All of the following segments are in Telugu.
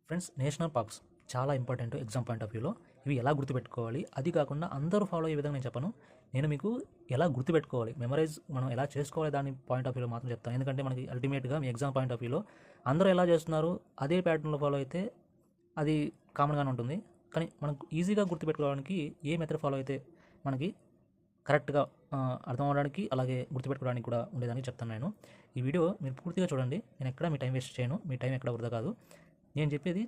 ఫ్రెండ్స్, నేషనల్ పార్క్స్ చాలా ఇంపార్టెంట్ ఎగ్జామ్ పాయింట్ ఆఫ్ వ్యూలో. ఇవి ఎలా గుర్తుపెట్టుకోవాలి, అది కాకుండా అందరూ ఫాలో అయ్యే విధంగా నేను చెప్పను. నేను మీకు ఎలా గుర్తుపెట్టుకోవాలి, మెమరైజ్ మనం ఎలా చేసుకోవాలి దాని పాయింట్ ఆఫ్ వ్యూలో మాత్రం చెప్తాను. ఎందుకంటే మనకి అల్టిమేట్గా మీ ఎగ్జామ్ పాయింట్ ఆఫ్ వ్యూలో అందరూ ఎలా చేస్తున్నారు అదే ప్యాటర్న్లో ఫాలో అయితే అది కామన్గానే ఉంటుంది. కానీ మనకు ఈజీగా గుర్తుపెట్టుకోవడానికి ఏ మెథడ్ ఫాలో అయితే మనకి కరెక్ట్గా అర్థం అవ్వడానికి అలాగే గుర్తుపెట్టుకోవడానికి కూడా ఉండేదానికి చెప్తాను నేను. ఈ వీడియో మీరు పూర్తిగా చూడండి. నేను ఎక్కడ మీ టైం వేస్ట్ చేయను, మీ టైం ఎక్కడ వృధా కాదు. నేను చెప్పేది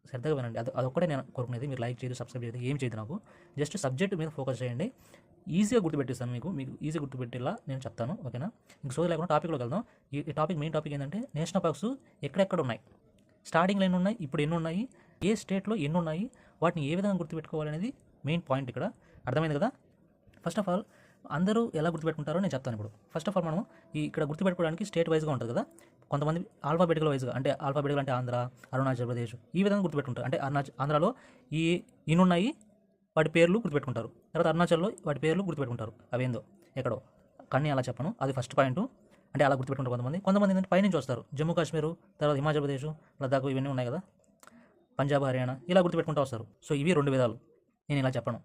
శ్రద్ధగా వినండి. అదొక్కటే నేను కోరుకునేది. మీరు లైక్ చేయదు, సబ్స్క్రైబ్ చేయదు, ఏం చేయదు నాకు. జస్ట్ సబ్జెక్ట్ మీద ఫోకస్ చేయండి. ఈజీగా గుర్తుపెట్టిస్తాను మీకు ఈజీ గుర్తుపెట్టేలా నేను చెప్తాను, ఓకేనా? ఇంక సోది లేకుండా టాపిక్లోకి వెళ్దాం. ఈ టాపిక్ మెయిన్ టాపిక్ ఏంటంటే నేషనల్ పార్క్స్ ఎక్కడెక్కడ ఉన్నాయి, స్టార్టింగ్లో ఎన్ని ఉన్నాయి, ఇప్పుడు ఎన్ని ఉన్నాయి, ఏ స్టేట్లో ఎన్ని ఉన్నాయి, వాటిని ఏ విధంగా గుర్తుపెట్టుకోవాలనేది మెయిన్ పాయింట్ ఇక్కడ. అర్థమైంది కదా? ఫస్ట్ ఆఫ్ ఆల్ అందరూ ఎలా గుర్తుపెట్టుకుంటారో నేను చెప్తాను ఇప్పుడు. ఫస్ట్ ఆఫ్ ఆల్ మనం ఇక్కడ గుర్తుపెట్టుకోవడానికి స్టేట్ వైజ్గా ఉంటుంది కదా. కొంతమంది ఆల్ఫాబెటికల్ వైజ్గా, అంటే ఆల్ఫాబెటికల్ అంటే ఆంధ్ర, అరుణాచల్ ప్రదేశ్, ఈ విధంగా గుర్తుపెట్టుకుంటారు. అంటే ఆంధ్రాలో ఇన్ని ఉన్నాయి, వాటి పేర్లు గుర్తుపెట్టుకుంటారు. తర్వాత అరుణాచల్లో వాటి పేర్లు గుర్తుపెట్టుకుంటారు. అవేందో ఎక్కడో, కానీ అలా చెప్పను. అది ఫస్ట్ పాయింట్. అంటే అలా గుర్తుపెట్టుకుంటారు కొంతమంది ఏంటంటే పైనుంచి వస్తారు. జమ్మూ కాశ్మీర్, తర్వాత హిమాచల్ ప్రదేశ్, లద్దాఖ్, ఇవన్నీ ఉన్నాయి కదా, పంజాబ్, హర్యానా, ఇలా గుర్తుపెట్టుకుంటూ వస్తారు. సో ఇవి రెండు విధాలు. నేను ఇలా చెప్పను.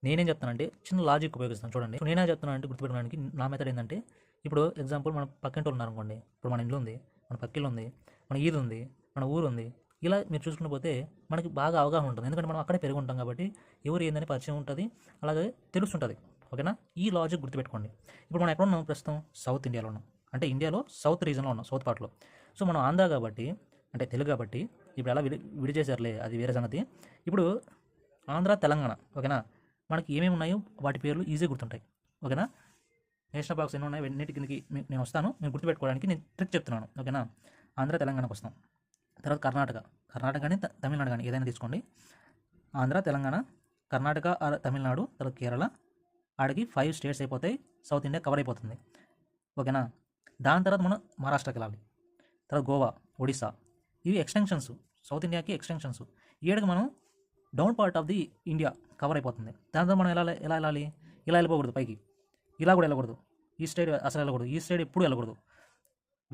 నేనేం చెప్తానంటే చిన్న లాజిక్ ఉపయోగిస్తాను, చూడండి. సో నేనేం చెప్తున్నానంటే గుర్తుపెట్టుకోవడానికి నా మెథడ్ ఏంటంటే, ఇప్పుడు ఎగ్జాంపుల్ మన పక్కింటి వాళ్ళు ఉన్నారనుకోండి. ఇప్పుడు మన ఇల్లు ఉంది, మన పక్కిల్లు ఉంది, మన ఈది ఉంది, మన ఊరు ఉంది. ఇలా మీరు చూసుకుంటూ పోతే మనకి బాగా అవగాహన ఉంటుంది. ఎందుకంటే మనం అక్కడే పెరిగి ఉంటాం కాబట్టి ఎవరు ఏందని పరిచయం ఉంటుంది, అలాగే తెలుస్తుంటుంది, ఓకేనా? ఈ లాజిక్ గుర్తుపెట్టుకోండి. ఇప్పుడు మనం ఎక్కడ ఉన్నాం ప్రస్తుతం? సౌత్ ఇండియాలో ఉన్నాం. అంటే ఇండియాలో సౌత్ రీజన్లో ఉన్నాం, సౌత్ పార్ట్లో. సో మనం ఆంధ్ర కాబట్టి, అంటే తెలుగు కాబట్టి ఇప్పుడు ఎలా విడి చేశారులే, అది వేరే సంగతి. ఇప్పుడు ఆంధ్ర, తెలంగాణ, ఓకేనా? మనకి ఏమేమి ఉన్నాయో వాటి పేర్లు ఈజీగా గుర్తుంటాయి, ఓకేనా? నేషనల్ పార్క్స్ ఎన్ని ఉన్నాయి వెన్నిటి కిందకి నేను వస్తాను. నేను గుర్తుపెట్టుకోవడానికి నేను ట్రిక్ చెప్తున్నాను, ఓకేనా? ఆంధ్ర, తెలంగాణకు వస్తాం. తర్వాత కర్ణాటక కానీ తమిళనాడు కానీ ఏదైనా తీసుకోండి. ఆంధ్ర, తెలంగాణ, కర్ణాటక, తమిళనాడు, తర్వాత కేరళ, ఆడికి 5 స్టేట్స్ అయిపోతాయి. సౌత్ ఇండియా కవర్ అయిపోతుంది, ఓకేనా? దాని తర్వాత మనం మహారాష్ట్రకి వెళ్ళాలి. తర్వాత గోవా, ఒడిశా, ఇవి ఎక్స్టెన్షన్స్, సౌత్ ఇండియాకి ఎక్స్టెన్షన్స్. ఏడుకి మనం down part of the India cover అయిపోతుంది. దాని తర్వాత మనం ఎలా వెళ్ళాలి? ఇలా వెళ్ళిపోకూడదు పైకి, ఇలా కూడా వెళ్ళకూడదు. ఈ స్టేట్ అసలు వెళ్ళకూడదు, ఈ స్టేట్ ఎప్పుడు వెళ్ళకూడదు,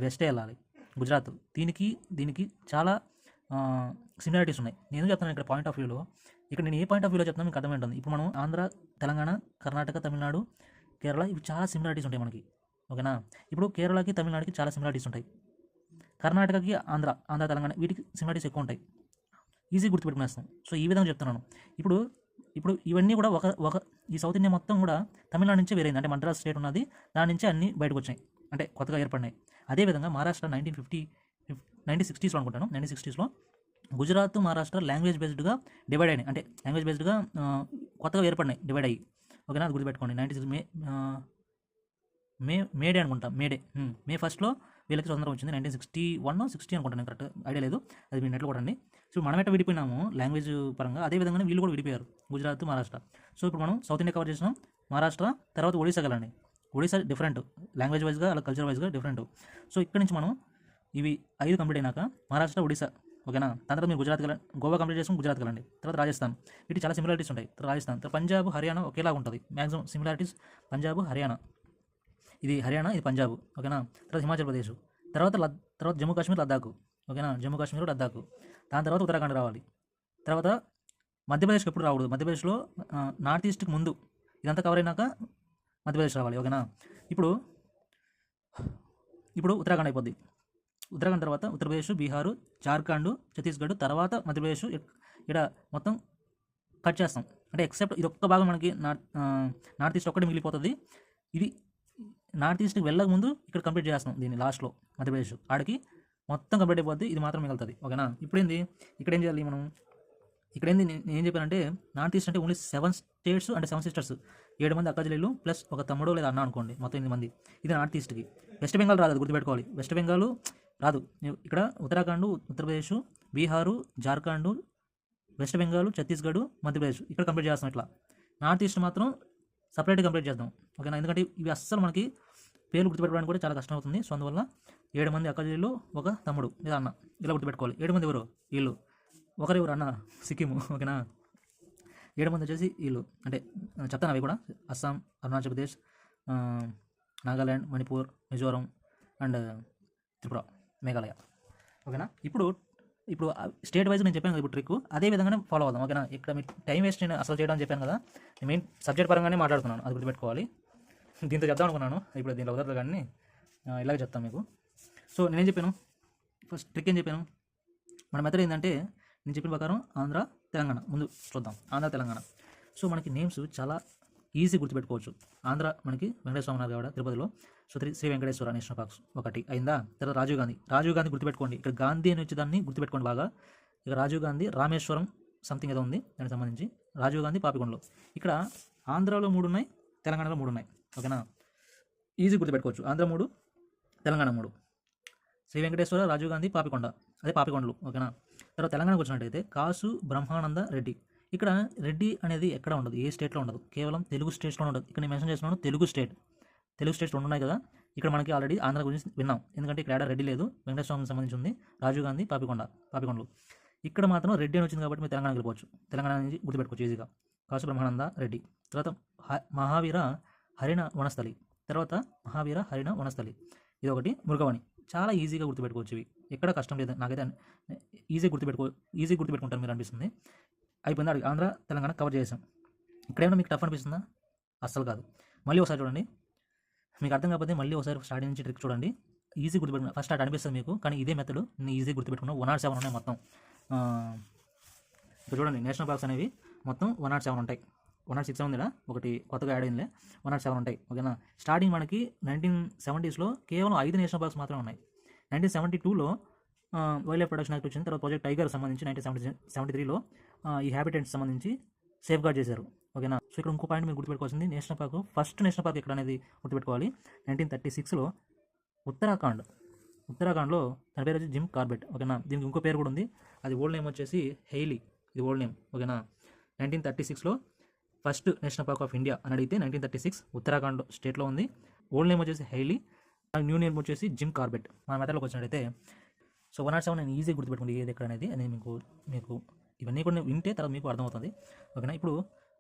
వెస్టే వెళ్ళాలి, గుజరాత్. దీనికి చాలా సిమిలారిటీస్ ఉన్నాయి. నేను చెప్తాను ఇక్కడ పాయింట్ ఆఫ్ వ్యూలో. ఇక్కడ నేను ఏ పాయింట్ ఆఫ్ వ్యూలో చెప్తాను మీకు అర్థమైంటుంది. ఇప్పుడు మనం ఆంధ్ర, తెలంగాణ, కర్ణాటక, తమిళనాడు, కేరళ, ఇవి చాలా సిమిలారిటీస్ ఉంటాయి మనకి, ఓకేనా? ఇప్పుడు కేరళకి, తమిళనాడుకి చాలా సిమిలారిటీస్ ఉంటాయి. కర్ణాటకకి ఆంధ్ర, తెలంగాణ, వీటికి సిమిలారిటీస్ ఎక్కువ ఉంటాయి. ఈజీ గుర్తుపెట్టుకునేస్తాం. సో ఈ విధంగా చెప్తున్నాను. ఇప్పుడు ఇవన్నీ కూడా ఒక ఈ సౌత్ ఇండియా మొత్తం కూడా తమిళనాడు నుంచే వేరైంది. అంటే మద్రాస్ స్టేట్ ఉన్నది, దాని నుంచే అన్నీ బయటకు వచ్చినాయి, అంటే కొత్తగా ఏర్పడినాయి. అదేవిధంగా మహారాష్ట్ర 1960s అనుకుంటాను, 1960sలో గుజరాత్, మహారాష్ట్ర లాంగ్వేజ్ బేస్డ్గా డివైడ్ అయినాయి. అంటే లాంగ్వేజ్ బేస్డ్గా కొత్తగా ఏర్పడినాయి, డివైడ్ అయ్యి, ఓకేనా? అది గుర్తుపెట్టుకోండి. 96 మేడే అనుకుంటా, మే 1 వీళ్ళకి స్వతంత్రం వచ్చింది. 1961 60 అనుకుంటాను, కరెక్ట్ ఐడియా లేదు, అది మీ నెట్లో కొట్టండి. సో మనం ఎట్లా విడిపోయినాము లాంగ్వేజ్ పరంగా, అదే విధంగానే వీళ్ళు కూడా విడిపోయారు, గుజరాత్, మహారాష్ట్ర. సో ఇప్పుడు మనం సౌత్ ఇండియా కవర్ చేసినాం. మహారాష్ట్ర తర్వాత ఒడిశాకి వెళ్ళండి. ఒడిశా డిఫరెంట్, లాంగ్వేజ్ వైజ్గా అలా కల్చర్ వైజ్గా డిఫరెంట్. సో ఇక్కడ నుంచి మనం ఇవి 5 కంప్లీట్ అయినాక మహారాష్ట్ర, ఒడిశా, ఓకేనా? దాని తర్వాత మీరు గుజరాత్కి వెళ్ళండి, గోవా కంప్లీట్ చేసుకుని గుజరాత్కి వెళ్ళండి. తర్వాత రాజస్థాన్, వీటి చాలా సిమిలారిటీస్ ఉంటాయి. తర్వాత రాజస్థాన్, తర్వాత పంజాబ్, హర్యానా ఒకేలాగా ఉంటుంది మ్యాక్సిమం సిమిలారిటీస్. పంజాబ్, హర్యానా, ఇది హర్యానా, ఇది పంజాబ్, ఓకేనా? తర్వాత హిమాచల్ ప్రదేశ్, తర్వాత జమ్మూ కాశ్మీర్, లద్దాఖ్, ఓకేనా? జమ్మూ కాశ్మీర్, లద్దాఖ్. దాని తర్వాత ఉత్తరాఖండ్ రావాలి. తర్వాత మధ్యప్రదేశ్కి ఎప్పుడు రాకూడదు, మధ్యప్రదేశ్లో నార్త్ ఈస్ట్కి ముందు ఇదంతా కవర్ అయినాక మధ్యప్రదేశ్ రావాలి, ఓకేనా? ఇప్పుడు ఉత్తరాఖండ్ అయిపోద్ది. ఉత్తరాఖండ్ తర్వాత ఉత్తరప్రదేశ్, బీహారు, జార్ఖండ్, ఛత్తీస్గఢ్, తర్వాత మధ్యప్రదేశ్. ఇక్కడ మొత్తం కట్ చేస్తాం. అంటే ఎక్సెప్ట్ ఇది ఒక్క భాగం మనకి నార్త్ ఈస్ట్ ఒక్కటి మిగిలిపోతుంది. ఇది నార్త్ ఈస్ట్కి వెళ్ళక ముందు ఇక్కడ కంప్లీట్ చేస్తాం దీన్ని లాస్ట్లో, మధ్యప్రదేశ్. ఆడికి మొత్తం కంప్లీట్ అయిపోద్ది, ఇది మాత్రం మిగులుతుంది, ఓకేనా? ఇప్పుడేంది ఇక్కడ ఏం చేయాలి మనం? ఇక్కడేంది నేను ఏం చెప్పానంటే, నార్త్ ఈస్ట్ అంటే ఓన్లీ 7 స్టేట్స్, అంటే 7 సిస్టర్స్, 7 మంది అక్క చెల్లెళ్ళు ప్లస్ ఒక తమ్ముడు లేదా అన్న అనుకోండి, మొత్తం 8 మంది. ఇది నార్త్ ఈస్ట్కి. వెస్ట్ బెంగాల్ రాదు, అది గుర్తుపెట్టుకోవాలి. వెస్ట్ బెంగాల్ రాదు. ఇక్కడ ఉత్తరాఖండ్, ఉత్తరప్రదేశ్, బీహారు, జార్ఖండ్, వెస్ట్ బెంగాల్, ఛత్తీస్గఢ్, మధ్యప్రదేశ్ ఇక్కడ కంప్లీట్ చేస్తాం. ఇట్లా నార్త్ ఈస్ట్ మాత్రం సపరేట్గా కంప్లీట్ చేద్దాం, ఓకేనా? ఎందుకంటే ఇవి అస్సలు మనకి పేర్లు గుర్తుపెట్టుకోవడానికి కూడా చాలా కష్టం అవుతుంది. సో అందువల్ల 7 మంది అక్క చెల్లెళ్ళు, ఒక తమ్ముడు లేదా అన్న, ఇలా గుర్తుపెట్టుకోవాలి. 7 మంది ఎవరు? వీళ్ళు. ఒకరెవరు? అన్న, సిక్కిం, ఓకేనా? 7 మంది వచ్చేసి వీళ్ళు. అంటే చెప్తాను అవి కూడా: అస్సాం, అరుణాచల్ ప్రదేశ్, నాగాల్యాండ్, మణిపూర్, మిజోరం అండ్ త్రిపుర, మేఘాలయ, ఓకేనా? ఇప్పుడు ఇప్పుడు స్టేట్ వైజ్ నేను చెప్పాను కదా ఇప్పుడు ట్రిక్, అదే విధంగానే ఫాలో అవుదాం. ఓకేనా? ఇక్కడ మీ టైం వేస్ట్ నేను అసలు చేయడం చెప్పాను కదా, నేను మెయిన్ సబ్జెక్ట్ పరంగానే మాట్లాడుతున్నాను, అది గుర్తుపెట్టుకోవాలి. దీంతో చెప్దాం అనుకున్నాను, ఇప్పుడు దీంట్లో కుదరదు కానీ ఇలాగే చెప్తాను మీకు. సో నేనేం చెప్పాను, ఫస్ట్ ట్రిక్ ఏం చెప్పాను, మన మెథడ్ ఏంటంటే నేను చెప్పిన ప్రకారం ఆంధ్ర తెలంగాణ ముందు చూద్దాం. ఆంధ్ర తెలంగాణ. సో మనకి నేమ్స్ చాలా ఈజీ గుర్తుపెట్టుకోవచ్చు. ఆంధ్ర మనకి వెంకటేశ్వర ఉన్నారు కాబట్టి తిరుపతిలో, so Sri Venkateswara national parks ఒకటి అయిందా. తర్వాత రాజీవ్ గాంధీ గుర్తుపెట్టుకోండి. ఇక్కడ గాంధీ అని వచ్చి దాన్ని గుర్తుపెట్టుకోండి బాగా. ఇక రాజీవ్ గాంధీ రామేశ్వరం సంథింగ్ ఏదో ఉంది దానికి సంబంధించి. రాజీవ్ గాంధీ పాపికొండలు. ఇక్కడ ఆంధ్రాలో 3 ఉన్నాయి, తెలంగాణలో 3 ఉన్నాయి. ఓకేనా? ఈజీ గుర్తుపెట్టుకోవచ్చు. ఆంధ్ర 3, తెలంగాణ 3. శ్రీ వెంకటేశ్వర, రాజీవ్ గాంధీ, పాపికొండ, అదే పాపికొండలు. ఓకేనా? తర్వాత తెలంగాణకు వచ్చినట్టయితే కాసు బ్రహ్మానంద రెడ్డి. ఇక్కడ రెడ్డి అనేది ఎక్కడ ఉండదు, ఏ స్టేట్లో ఉండదు, కేవలం తెలుగు స్టేట్స్లో ఉండదు. ఇక్కడ నేను మెన్షన్ చేస్తున్నాను తెలుగు స్టేట్స్ 2 ఉన్నాయి కదా. ఇక్కడ మనకి ఆల్రెడీ ఆంధ్ర గురించి విన్నాం, ఎందుకంటే ఇక్కడ రెడ్డి లేదు, వెంకటేశ్వర స్వామికి సంబంధించి ఉంది, రాజీవ్ గాంధీ, పాపికొండలు. ఇక్కడ మాత్రం రెడ్డి అని వచ్చింది కాబట్టి మీరు తెలంగాణకి వెళ్ళిపోవచ్చు. తెలంగాణ నుంచి గుర్తుపెట్టుకోవచ్చు ఈజీగా. కాసు బ్రహ్మానంద రెడ్డి. తర్వాత మహావీర హరిణ వనస్థలి. ఇది ఒకటి. మృగవని. చాలా ఈజీగా గుర్తుపెట్టుకోవచ్చు ఇవి, ఎక్కడ కష్టం లేదు. నాకైతే ఈజీ గుర్తుపెట్టుకుంటారు మీరు అనిపిస్తుంది. అయిపోయింది. అడిగి ఆంధ్ర తెలంగాణ కవర్ చేసాం. ఇక్కడేమైనా మీకు టఫ్ అనిపిస్తుందా? అస్సలు కాదు. మళ్ళీ ఒకసారి చూడండి, మీకు అర్థం కాకపోతే మళ్ళీ ఒకసారి స్టార్టింగ్ నుంచి ట్రిక్ చూడండి. ఈజీ గుర్తుపెట్టుకున్నా. ఫస్ట్ అటు అనిపిస్తుంది మీకు, కానీ ఇదే మెథడ్ నేను ఈజీ గుర్తుపెట్టుకున్నా. 107 ఉన్నాయి మొత్తం. ఇక్కడ చూడండి, నేషనల్ పార్క్స్ అనేవి మొత్తం 107 ఉంటాయి. 106 ఉంది కదా, ఒకటి కొత్తగా యాడ్ అయిందిలే. 107 ఉంటాయి. ఓకేనా? స్టార్టింగ్ మనకి 1970స్లో కేవలం 5 నేషనల్ పార్క్స్ మాత్రమే ఉన్నాయి. 1972లో వైల్డ్ లైఫ్ ప్రొటెక్షన్ యాక్ట్ వచ్చింది. తర్వాత ప్రాజెక్ట్ టైగర్ సంబంధించి 1973లో ఈ హ్యాబిటెట్స్ సంబంధించి సేఫ్ గార్డ్ చేశారు. ఓకేనా? సో ఇక్కడ ఇంకో పాయింట్ మీరు గుర్తుపెట్టుకోవాల్సింది, ఫస్ట్ నేషనల్ పార్క్ ఎక్కడ అనేది గుర్తుపెట్టుకోవాలి. 1936లో ఉత్తరాఖండ్లో తన పేరు వచ్చి జిమ్ కార్బెట్. ఓకేనా? దీనికి ఇంకో పేరు కూడా ఉంది, అది ఓల్డ్ నేమ్ వచ్చేసి హెయిలీ. ఇది ఓల్డ్ నేమ్. ఓకేనా? 1936లో first national park of India అని అడిగితే 1936 ఉత్తరాఖండ్ స్టేట్లో ఉంది. ఓల్డ్ నేమ్ వచ్చేసి హెయిలీ, న్యూ నేమ్ వచ్చేసి జిమ్ కార్బెట్. మన మెథడ్లోకి వచ్చినట్టయితే సో 107 నేను ఈజీ గుర్తుపెట్టుకుంటే ఏది ఎక్కడ అనేది మీకు ఇవన్నీ కూడా వింటే తర్వాత మీకు అర్థమవుతుంది. ఓకేనా? ఇప్పుడు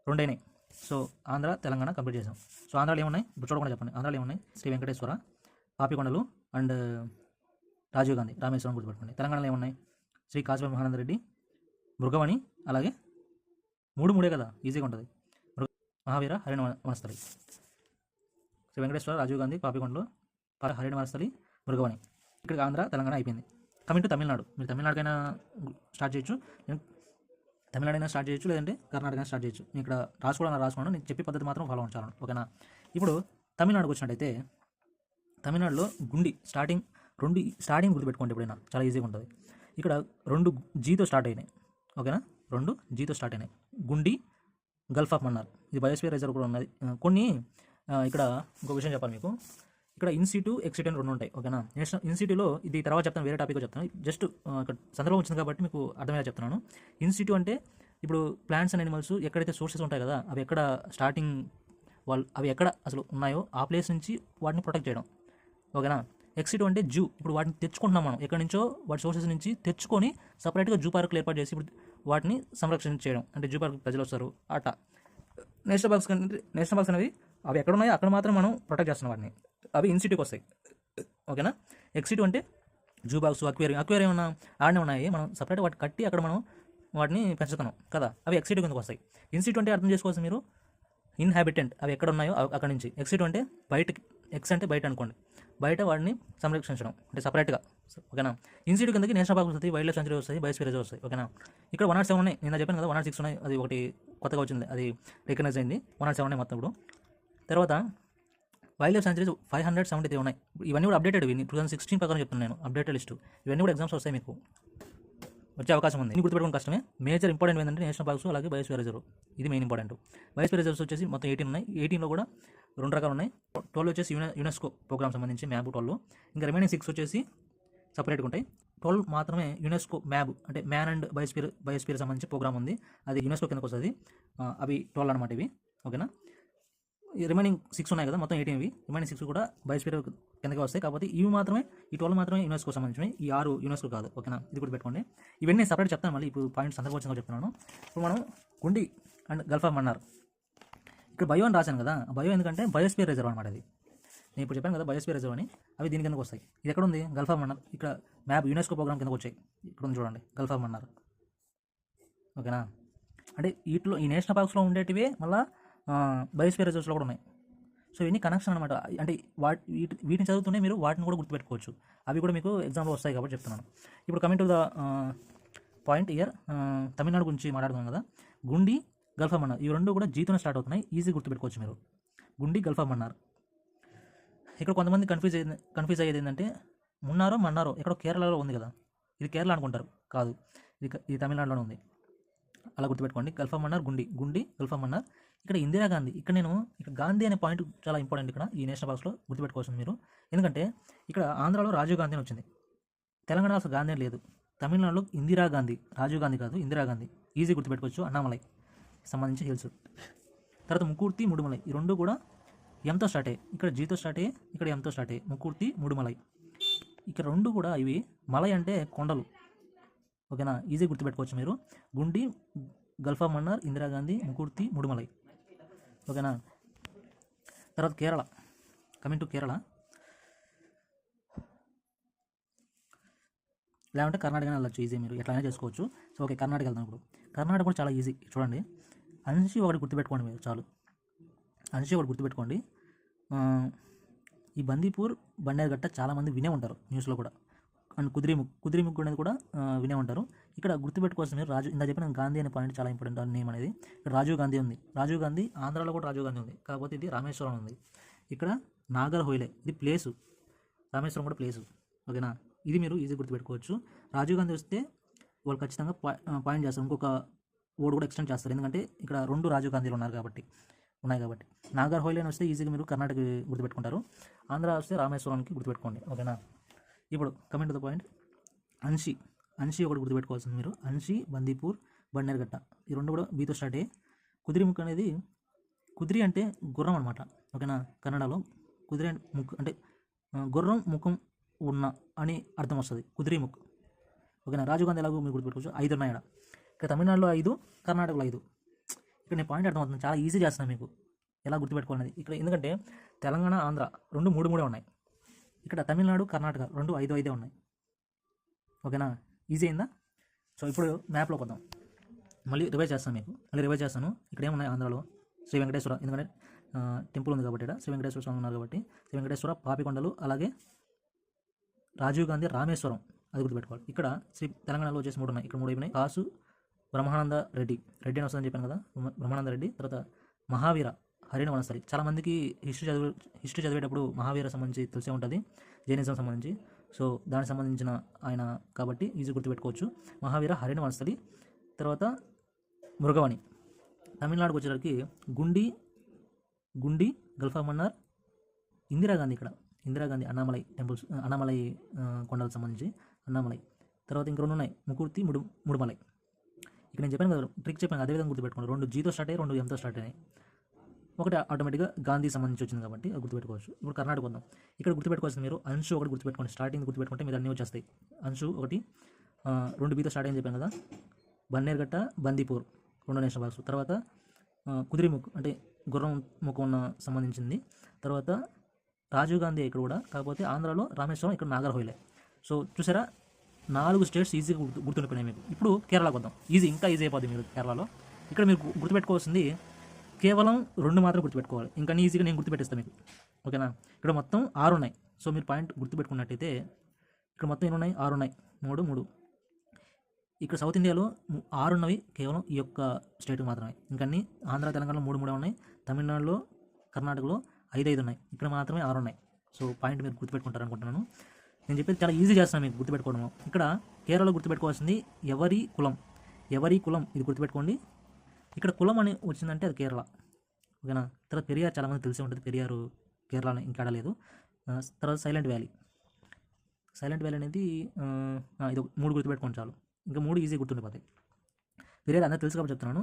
2 అయినాయి. సో ఆంధ్ర తెలంగాణ కంప్లీట్ చేసాం. సో ఆంధ్రాలో ఏమున్నాయి ఇప్పుడు చూడకుండా చెప్పండి. ఆంధ్రాలో ఏమున్నాయి? శ్రీ వెంకటేశ్వర, పాపికొండలు అండ్ రాజీవ్ గాంధీ రామేశ్వరం గుర్తుపెట్టుకోండి. తెలంగాణలో ఏమున్నాయి? శ్రీ కాశీ మహానంద రెడ్డి, మృగవని, అలాగే 3 కదా, ఈజీగా ఉంటుంది. మహావీర హరిణ వనస్థలి. శ్రీ వెంకటేశ్వర, రాజీవ్ గాంధీ, పాపికొండలు, హరిణ వనస్థలి, మృగవని. ఇక్కడ ఆంధ్ర తెలంగాణ అయిపోయింది. Coming to Tamil Nadu. మీరు తమిళనాడుకైనా స్టార్ట్ చేయొచ్చు, నేను తమిళనాడైనా స్టార్ట్ చేయొచ్చు, లేదంటే కర్ణాటక స్టార్ట్ చేయొచ్చు. నేను ఇక్కడ రాసుకోవడం నేను చెప్పే పద్ధతి మాత్రం ఫాలో ఉంచాలను. ఓకేనా? ఇప్పుడు తమిళనాడుకు వచ్చినట్టయితే తమిళనాడులో స్టార్టింగ్ గుర్తుపెట్టుకోండి ఎప్పుడైనా, చాలా ఈజీగా ఉంటుంది. ఇక్కడ 2 జీతో స్టార్ట్ అయినాయి. ఓకేనా? 2 జీతో స్టార్ట్ అయినాయి. గుండి, గల్ఫ్ ఆఫ్ మన్నార్. ఇది బయోస్ఫియర్ రిజర్వ్ కూడా ఉన్నది. కొన్ని ఇక్కడ ఇంకో విషయం చెప్పాలి మీకు, ఇక్కడ ఇన్సిటు ఎక్సిట్ అని 2 ఉంటాయి. ఓకేనా? నేషనల్ ఇన్సిటీలో ఇది తర్వాత చెప్తాను, వేరే టాపిక్ చెప్తాను. జస్ట్ ఇక్కడ సందర్భం వచ్చింది కాబట్టి మీకు అర్థమయ్యేలా చెప్తున్నాను. ఇన్సిటు అంటే ఇప్పుడు ప్లాంట్స్ అండ్ అనిమల్స్ ఎక్కడైతే సోర్సెస్ ఉంటాయి కదా, అవి ఎక్కడ స్టార్టింగ్ అవి ఎక్కడ అసలు ఉన్నాయో ఆ ప్లేస్ నుంచి వాటిని ప్రొటెక్ట్ చేయడం. ఓకేనా? ఎక్సిట్ అంటే జూ. ఇప్పుడు వాటిని తెచ్చుకుంటున్నాం మనం ఎక్కడి నుంచో, వాటి సోర్సెస్ నుంచి తెచ్చుకొని సపరేట్గా జూ పార్కులు ఏర్పాటు చేసి ఇప్పుడు వాటిని సంరక్షణ చేయడం, అంటే జూ పార్క్ ప్రజలు వస్తారు అట. నేషనల్ పార్క్స్ అనేవి అవి ఎక్కడ ఉన్నాయో అక్కడ మాత్రం మనం ప్రొటెక్ట్ చేస్తున్నాం వాటిని, అవి ఇన్సిటీకి వస్తాయి. ఓకేనా? ఎక్సిట్ అంటే జూ పార్క్స్, అక్వేరియం ఏమన్నా ఆడనే ఉన్నాయి, మనం సపరేట్ వాటి కట్టి అక్కడ మనం వాటిని పెంచుతున్నాం కదా, అవి ఎక్సిట్ కిందకు వస్తాయి. ఇన్సిట్ అంటే అర్థం చేసుకోవచ్చు మీరు, ఇన్హాబిటెంట్, అవి ఎక్కడ ఉన్నాయో అక్కడ నుంచి. ఎక్సిట్ అంటే బయటకి, ఎక్స్ అంటే బయట అనుకోండి, బయట వాడిని సంరక్షించడం అంటే సపరేట్గా. ఓకేనా? ఇన్సిట్ కిందకి నేషనల్ పార్క్ వస్తుంది, వైల్డ్ లైఫ్ సెంచరీ వస్తాయి, బయోస్ఫియర్ రిజర్వ్ వస్తాయి. ఓకేనా? ఇక్కడ 107 ఉన్నాయి, నేను చెప్పాను కదా 106 ఉన్నాయి, అది ఒకటి కొత్తగా వచ్చింది, అది రికగ్నైజ్ అయింది. 107 ఉన్నాయి మొత్తం ఇప్పుడు. తర్వాత వైల్డ్ లైఫ్ సెంచరీస్ 573 ఉన్నాయి. ఇవన్నీ కూడా అప్డేటెడ్, 2016 ప్రకారం చెప్తున్నాను నేను, అప్డేటెడ్ లిస్టు. ఇవన్నీ కూడా ఎగ్జామ్స్ వస్తాయి, మీకు వచ్చే అవకాశం ఉంది. గుర్తుపెట్టుకోవడం కష్టమే. మేజర్ ఇంపార్టెంట్ ఏంటంటే నేషనల్ పార్క్స్, అలాగే బయోస్ఫియర్ రిజర్వ్, ఇది మెయిన్ ఇంపార్టెంట్. బయోస్ఫియర్ రిజర్వ్స్ వచ్చేసి మొత్తం 18 ఉన్నాయి. 18లో కూడా 2 రకాలు ఉన్నాయి. 12 వచ్చేసి యునెస్కో ప్రోగ్రామ్ సంబంధించి మ్యాబ్ 12, ఇంకా రిమైనింగ్ 6 వచ్చేసి సపరేట్గా ఉంటాయి. 12 మాత్రమే యునెస్కో మ్యాబ్, అంటే మ్యాన్ అండ్ బయోస్ఫియర్ సంబంధించి ప్రోగ్రామ్ ఉంది, అది యునెస్కో కిందకు వస్తుంది. అవి 12 అనమాట ఇవి. ఓకేనా? రిమైనింగ్ 6 ఉన్నాయి కదా, మొత్తం 18 ఇవి. రిమైనింగ్ 6 కూడా బయోస్ఫియర్ కిందకి వస్తాయి, కాబట్టి ఇవి మాత్రమే, ఈ 12 మాత్రమే యునెస్కో సంబంధించినవి, ఈ 6 యునెస్కో కాదు. ఓకేనా? ఇది కూడా పెట్టుకోండి. ఇవన్నీ సపరేట్ చెప్తాను మళ్ళీ, ఇప్పుడు పాయింట్స్ సందర్భం వచ్చిందో చెప్తున్నాను. ఇప్పుడు మనం గుండి అండ్ గల్ఫ్ ఆఫ్ మన్నార్, ఇక్కడ బయో అని రాశాను కదా, బయో ఎందుకంటే బయోస్ఫియర్ రిజర్వ్ అనమాట. అది నేను ఇప్పుడు చెప్పాను కదా బయోస్ఫియర్ రిజర్వ్ అని, అవి దీని కిందకు వస్తాయి. ఇది ఎక్కడ ఉంది? Gulf of Mannar. ఇక్కడ మ్యాప్ యునెస్కో ప్రోగ్రామ్ కిందకు వచ్చాయి. ఇక్కడ ఉంది చూడండి, గల్ఫ్ ఆఫ్ మన్నార్. ఓకేనా? అంటే వీటిలో ఈ నేషనల్ పార్క్స్లో ఉండేటివే మళ్ళీ బయోస్ఫియర్ రిజర్వ్స్లో కూడా ఉన్నాయి. సో ఇవన్నీ కనెక్షన్ అనమాట. అంటే వీటిని చదువుతూనే మీరు వాటిని కూడా గుర్తుపెట్టుకోవచ్చు. అవి కూడా మీకు ఎగ్జామ్లో వస్తాయి కాబట్టి చెప్తున్నాను. ఇప్పుడు coming to the point here, Tamil Nadu గురించి మాట్లాడుతున్నాం కదా. గుండి, గల్ఫ్ ఆఫ్ మన్నార్, ఈ రెండు కూడా జీతోనే స్టార్ట్ అవుతున్నాయి. ఈజీ గుర్తుపెట్టుకోవచ్చు మీరు. గుండి, గల్ఫ్ ఆఫ్ మన్నార్. ఇక్కడ కొంతమంది కన్ఫ్యూజ్ అయ్యేది ఏంటంటే మున్నారో మన్నారో ఎక్కడో కేరళలో ఉంది కదా, ఇది కేరళ అనుకుంటారు. కాదు, ఇది తమిళనాడులోనే ఉంది. అలా గుర్తుపెట్టుకోండి. Gulf of Mannar, Gundi, Gulf of Mannar. ఇక్కడ ఇందిరాగాంధీ, ఇక్కడ గాంధీ అనే పాయింట్ చాలా ఇంపార్టెంట్. ఇక్కడ ఈ నేషనల్ పార్క్స్లో గుర్తుపెట్టుకోవాల్సింది మీరు. ఎందుకంటే ఇక్కడ ఆంధ్రాలో రాజీవ్ గాంధీ అని వచ్చింది, తెలంగాణ అసలు గాంధీ లేదు. తమిళనాడులో ఇందిరాగాంధీ, రాజీవ్ గాంధీ కాదు, ఇందిరాగాంధీ. ఈజీ గుర్తుపెట్టుకోవచ్చు. అన్నామలై సంబంధించి హిల్స్. తర్వాత ముకుర్తి, ముడుమలై, ఈ రెండు కూడా ఎంతో స్టార్ట్ అయ్యాయి. ఇక్కడ జీతో స్టార్ట్ అయ్యాయి, ఇక్కడ ఎంతో స్టార్ట్ అయ్యాయి. ముకుర్తి, ముడుమలై. ఇక్కడ రెండు కూడా ఇవి మలై అంటే కొండలు. ఓకేనా? ఈజీ గుర్తుపెట్టుకోవచ్చు మీరు. గుండి, గల్ఫ్ ఆఫ్ మన్నార్, ఇందిరాగాంధీ, ముకుర్తి, ముడుమలై. ఓకేనా? తర్వాత కేరళ. కమింగ్ టు కేరళ, లేదంటే కర్ణాటక వెళ్ళచ్చు. ఈజీ మీరు ఎట్లయినా చేసుకోవచ్చు. సో ఓకే, కర్ణాటక వెళ్దాం ఇప్పుడు. కర్ణాటక కూడా చాలా ఈజీ. చూడండి, అంశి ఒకటి గుర్తుపెట్టుకోండి మీరు చాలు. అంశి ఒకటి గుర్తుపెట్టుకోండి. ఈ బందీపూర్, బండేర్గట్ట చాలామంది వినే ఉంటారు న్యూస్లో కూడా. అండ్ కుదిరిముగ్గు అనేది కూడా వినే ఉంటారు. ఇక్కడ గుర్తుపెట్టుకోవాల్సిన మీరు ఇందా చెప్పిన గాంధీ అనే పాయింట్ చాలా ఇంపార్టెంట్. నేమ్ అనేది ఇక్కడ రాజీవ్ గాంధీ ఉంది. రాజీవ్ గాంధీ ఆంధ్రాలో కూడా రాజీవ్ గాంధీ ఉంది, కాకపోతే ఇది రామేశ్వరం ఉంది. ఇక్కడ నాగర్ హోయిలే, ఇది ప్లేసు. రామేశ్వరం కూడా ప్లేసు. ఓకేనా? ఇది మీరు ఈజీ గుర్తుపెట్టుకోవచ్చు. రాజీవ్ గాంధీ వస్తే వాళ్ళు ఖచ్చితంగా పాయింట్ చేస్తారు, ఇంకొక ఓడి కూడా ఎక్స్టెండ్ చేస్తారు. ఎందుకంటే ఇక్కడ రెండు రాజీవ్ గాంధీలు ఉన్నాయి కాబట్టి. నాగర్ హోయిలే అని వస్తే ఈజీగా మీరు కర్ణాటక గుర్తుపెట్టుకుంటారు. ఆంధ్ర వస్తే రామేశ్వరానికి గుర్తుపెట్టుకోండి. ఓకేనా? ఇప్పుడు కమింగ్ టు ద పాయింట్, అంశి ఒకటి గుర్తుపెట్టుకోవాల్సింది మీరు. అంశి, బందీపూర్, బండేర్గట్ట, ఈ రెండు కూడా బీతో స్టార్ట్ అయ్యాయి. కుదిరిముఖ్ అనేది, కుదిరి అంటే గుర్రం అనమాట. ఓకేనా? కన్నడలో కుదిరి ముక్కు అంటే గుర్రం ముఖం ఉన్న అని అర్థం వస్తుంది, కుదిరిముఖ్. ఓకేనా? రాజీవ్ గాంధీ ఎలాగో మీరు గుర్తుపెట్టుకోవచ్చు. 5 ఉన్నాయి ఇక్కడ. ఇక్కడ తమిళనాడులో 5, కర్ణాటకలో 5. ఇక్కడ నేను పాయింట్ అర్థమవుతుంది, చాలా ఈజీ చేస్తున్నాను మీకు ఎలా గుర్తుపెట్టుకోవాలనేది. ఇక్కడ ఎందుకంటే తెలంగాణ, ఆంధ్ర రెండు 3 ఉన్నాయి. ఇక్కడ తమిళనాడు, కర్ణాటక రెండు 5 ఉన్నాయి. ఓకేనా? ఈజీ అయిందా? సో ఇప్పుడు మ్యాప్లోకి వద్దాం. మళ్ళీ రివైజ్ చేస్తాను. ఇక్కడ ఏమున్నాయి ఆంధ్రాలో? శ్రీ వెంకటేశ్వర, ఎందుకంటే టెంపుల్ ఉంది కాబట్టి, ఇక్కడ శ్రీ వెంకటేశ్వర స్వామి ఉన్నారు కాబట్టి శ్రీ వెంకటేశ్వర, పాపికొండలు, అలాగే రాజీవ్ గాంధీ, రామేశ్వరం, అది గుర్తుపెట్టుకోవాలి. ఇక్కడ తెలంగాణలో వచ్చేసి 3 ఉన్నాయి. ఇక్కడ 3 అయిపోయినాయి. కాసు, బ్రహ్మానంద రెడ్డి అని వస్తుందని చెప్పాను కదా, బ్రహ్మానంద రెడ్డి. తర్వాత మహావీర, హరిణ వనస్థలి. చాలామందికి హిస్టరీ చదివేటప్పుడు మహావీర సంబంధించి తెలిసే ఉంటుంది, జైనిజం సంబంధించి. సో దానికి సంబంధించిన ఆయన కాబట్టి ఈజీ గుర్తుపెట్టుకోవచ్చు. మహావీర, హరిణ వనస్థలి. తర్వాత మృగవాణి. తమిళనాడుకు వచ్చేసరికి గుండి, గల్ఫ్ ఆఫ్ మన్నార్, ఇందిరాగాంధీ. ఇక్కడ ఇందిరాగాంధీ, అన్నామలై టెంపుల్స్, అన్నామలై కొండలకు సంబంధించి అన్నామలై. తర్వాత ఇంక 2 ఉన్నాయి, ముకుర్తి, ముడుమలై. ఇక్కడ నేను చెప్పాను కదా, ట్రిక్ చెప్పాను, అదేవిధంగా గుర్తుపెట్టుకోండి. 2 జీతో స్టార్ట్ అయ్యి, 2 ఎంతో స్టార్ట్ అయ్యాయి. ఒకటి ఆటోమేటిక్గా గాంధీ సంబంధించి వచ్చింది కాబట్టి అది గుర్తుపెట్టుకోవచ్చు. ఇప్పుడు కర్ణాటక వద్దాం. ఇక్కడ గుర్తుపెట్టుకోవాల్సింది మీరు అంశు ఒకటి గుర్తుపెట్టుకోండి. స్టార్టింగ్ గుర్తుపెట్టుకుంటే మీరు అన్నీ వచ్చేస్తాయి. అంశు ఒకటి, 2 బీతో స్టార్ట్ అయ్యని చెప్పాను కదా. బన్నేర్గట్ట, బందీపూర్ 2 నేషనల్ పార్క్స్. తర్వాత కుదిరిముఖ్ అంటే గుర్రం ముఖం ఉన్న సంబంధించింది. తర్వాత రాజీవ్ గాంధీ ఇక్కడ కూడా, కాకపోతే ఆంధ్రాలో రామేశ్వరం, ఇక్కడ నాగర్ హోయిలే. సో చూసారా, 4 స్టేట్స్ ఈజీగా గుర్తుండిపోయినాయి మీకు. ఇప్పుడు కేరళకు వద్దాం. ఇంకా ఈజీ అయిపోద్ది మీరు కేరళలో. ఇక్కడ మీరు గుర్తుపెట్టుకోవాల్సింది కేవలం 2 మాత్రం గుర్తుపెట్టుకోవాలి. ఇంకా ఈజీగా నేను గుర్తుపెట్టేస్తాను మీకు. ఓకేనా? ఇక్కడ మొత్తం 6 ఉన్నాయి. సో మీరు పాయింట్ గుర్తుపెట్టుకున్నట్టయితే ఇక్కడ మొత్తం ఎన్ని ఉన్నాయి? 6 ఉన్నాయి. 3. ఇక్కడ సౌత్ ఇండియాలో 6 ఉన్నవి కేవలం ఈ యొక్క స్టేట్కి మాత్రమే. ఇంకన్నీ ఆంధ్ర, తెలంగాణలో 3 ఉన్నాయి. తమిళనాడులో, కర్ణాటకలో 5 ఉన్నాయి. ఇక్కడ మాత్రమే 6 ఉన్నాయి. సో పాయింట్ మీరు గుర్తుపెట్టుకుంటారు అనుకుంటున్నాను. నేను చెప్పేది చాలా ఈజీ చేస్తాను మీకు గుర్తుపెట్టుకోవడం. ఇక్కడ కేరళలో గుర్తుపెట్టుకోవాల్సింది ఎవరి కులం, ఇది గుర్తుపెట్టుకోండి. ఇక్కడ కులం అని వచ్చిందంటే అది కేరళ. ఓకేనా? తర్వాత పెరియార్, చాలామంది తెలిసి ఉంటుంది. పెరియారు కేరళ ఇంకా లేదు. తర్వాత సైలెంట్ వ్యాలీ అనేది ఇది 3 గుర్తుపెట్టుకోండి చాలు. ఇంకా 3 ఈజీ గుర్తుండిపోతాయి. పెరియార్ అందరూ తెలుసు కాబట్టి చెప్తున్నాను.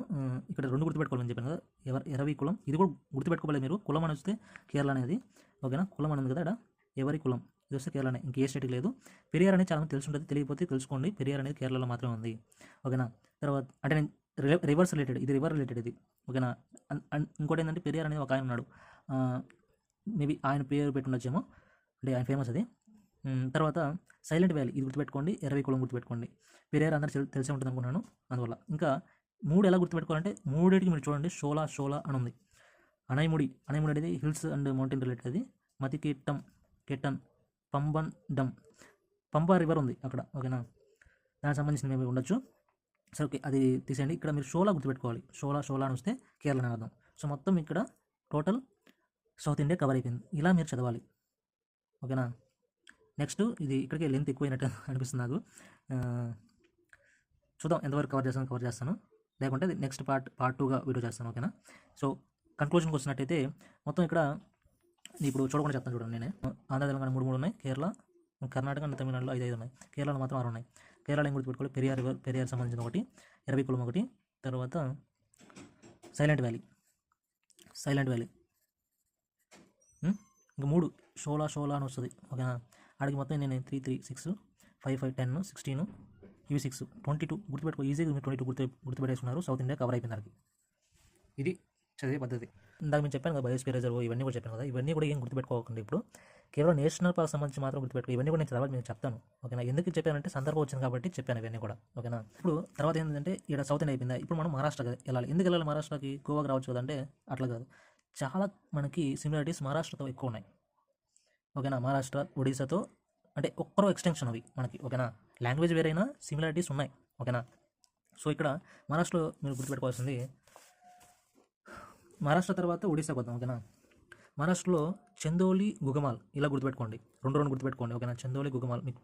ఇక్కడ 2 గుర్తుపెట్టుకోవాలని చెప్పాను కదా. ఎరవి కులం, ఇది కూడా గుర్తుపెట్టుకోవాలి మీరు. కులం అని వస్తే కేరళ అనేది. ఓకేనా? కులం అని ఉంది కదా ఇక్కడ, ఎవరి కులం, ఇది వస్తే కేరళనే, ఇంకే స్టేట్కి లేదు. పెరియార్ అనేది చాలా తెలిసి ఉంటుంది, తెలియకపోతే తెలుసుకోండి. పెరియార్ అనేది కేరళలో మాత్రమే ఉంది. ఓకేనా? తర్వాత అంటే నేను రివర్స్ రిలేటెడ్ ఇది. ఓకేనా? ఇంకోటి ఏంటంటే పెరియార్ అనేది ఒక ఆయన ఉన్నాడు, మేబీ ఆయన పేరు పెట్టుండొచ్చేమో, అంటే ఆయన ఫేమస్ అది. తర్వాత సైలెంట్ వ్యాలీ ఇది గుర్తుపెట్టుకోండి, ఎర్రవికుళం గుర్తుపెట్టుకోండి. పెరియార్ అందరూ తెలిసే ఉంటుంది అనుకున్నాను, అందువల్ల. ఇంకా 3 ఎలా గుర్తుపెట్టుకోవాలంటే, మూడింటికి మీరు చూడండి షోలా షోలా అని ఉంది. అనైముడి అనేది హిల్స్ అండ్ మౌంటైన్ రిలేటెడ్ అది. మతికేట్టం కెట్టన్, పంబన్ డమ్, పంపా రివర్ ఉంది అక్కడ, ఓకేనా, దానికి సంబంధించిన మేము ఉండొచ్చు. సరే ఓకే, అది తీసేయండి. ఇక్కడ మీరు షోలా గుర్తుపెట్టుకోవాలి, షోలా అని వస్తే కేరళ అని అర్థం. సో మొత్తం ఇక్కడ టోటల్ సౌత్ ఇండియా కవర్ అయిపోయింది. ఇలా మీరు చదవాలి, ఓకేనా. నెక్స్ట్ ఇది ఇక్కడికి లెంత్ ఎక్కువైనట్టు అనిపిస్తుంది నాకు. చూద్దాం ఎంతవరకు కవర్ చేస్తాను, లేకుంటే నెక్స్ట్ పార్ట్ 2గా వీడియో చేస్తాను, ఓకేనా. సో కన్క్లూజన్కి వచ్చినట్టయితే మొత్తం ఇక్కడ ఇప్పుడు చూడకుండా చెప్తాను చూడండి. నేనే ఆంధ్ర తెలంగాణ 3 ఉన్నాయి, కేరళ కర్ణాటక అండ్ తమిళనాడులో 5 ఉన్నాయి, కేరళలో మాత్రం 6 ఉన్నాయి. కేరళ ఏం గుర్తుపెట్టుకోవాలి, పెరియార్ సంబంధించిన ఒకటి, ఎర్రవికుళం ఒకటి, తర్వాత సైలెంట్ వ్యాలీ ఇంకా 3 షోలా అని వస్తుంది, ఓకేనా. ఆడికి మొత్తం నేను 3 3 6 5 5 10 16 ఇవి 6 22 గుర్తుపెట్టుకో, ఈజీగా మీరు 22 గుర్తుపెట్టేసుకున్నారు. సౌత్ ఇండియా కవర్ అయిపోయింది దానికి. ఇది చదివే పద్ధతి. ఇందాక నేను చెప్పాను కదా, బయోస్ఫియర్ రిజర్వ్ ఇవన్నీ కూడా చెప్పాను కదా, ఇవన్నీ కూడా ఏం గుర్తుపెట్టుకోకండి. ఇప్పుడు కేవలం నేషనల్ పార్క్ సంబంధించి మాత్రం గుర్తుపెట్టుకో. ఇవన్నీ కూడా నేను చదవాలి, నేను చెప్తాను, ఓకేనా. ఎందుకు చెప్పానంటే సందర్భం వచ్చింది కాబట్టి చెప్పాను ఇవన్నీ కూడా, ఓకేనా. ఇప్పుడు తర్వాత ఏంటంటే ఇక్కడ సౌత్ ఇండియా అయిపోయిందా, ఇప్పుడు మనం మహారాష్ట్రకి వెళ్ళాలి. ఎందుకు వెళ్ళాలి మహారాష్ట్రకి, గోవాకి రావచ్చు కదంటే అట్లా కాదు. చాలా మనకి సిమిలారిటీస్ మహారాష్ట్రతో ఎక్కువ ఉన్నాయి, ఓకేనా. మహారాష్ట్ర ఒడిశాతో అంటే ఒక్కరో ఎక్స్టెన్షన్ అవి మనకి, ఓకేనా. లాంగ్వేజ్ వేరైనా సిమిలారిటీస్ ఉన్నాయి, ఓకేనా. సో ఇక్కడ మహారాష్ట్రలో మీరు గుర్తుపెట్టుకోవాల్సింది, మహారాష్ట్ర తర్వాత ఒడిశాకి వద్దాం, ఓకేనా. మహారాష్ట్రలో చందోలి, గుగమాల్ ఇలా గుర్తుపెట్టుకోండి, రెండు గుర్తుపెట్టుకోండి, ఓకేనా. చందోలి, గుగమాల్ మీకు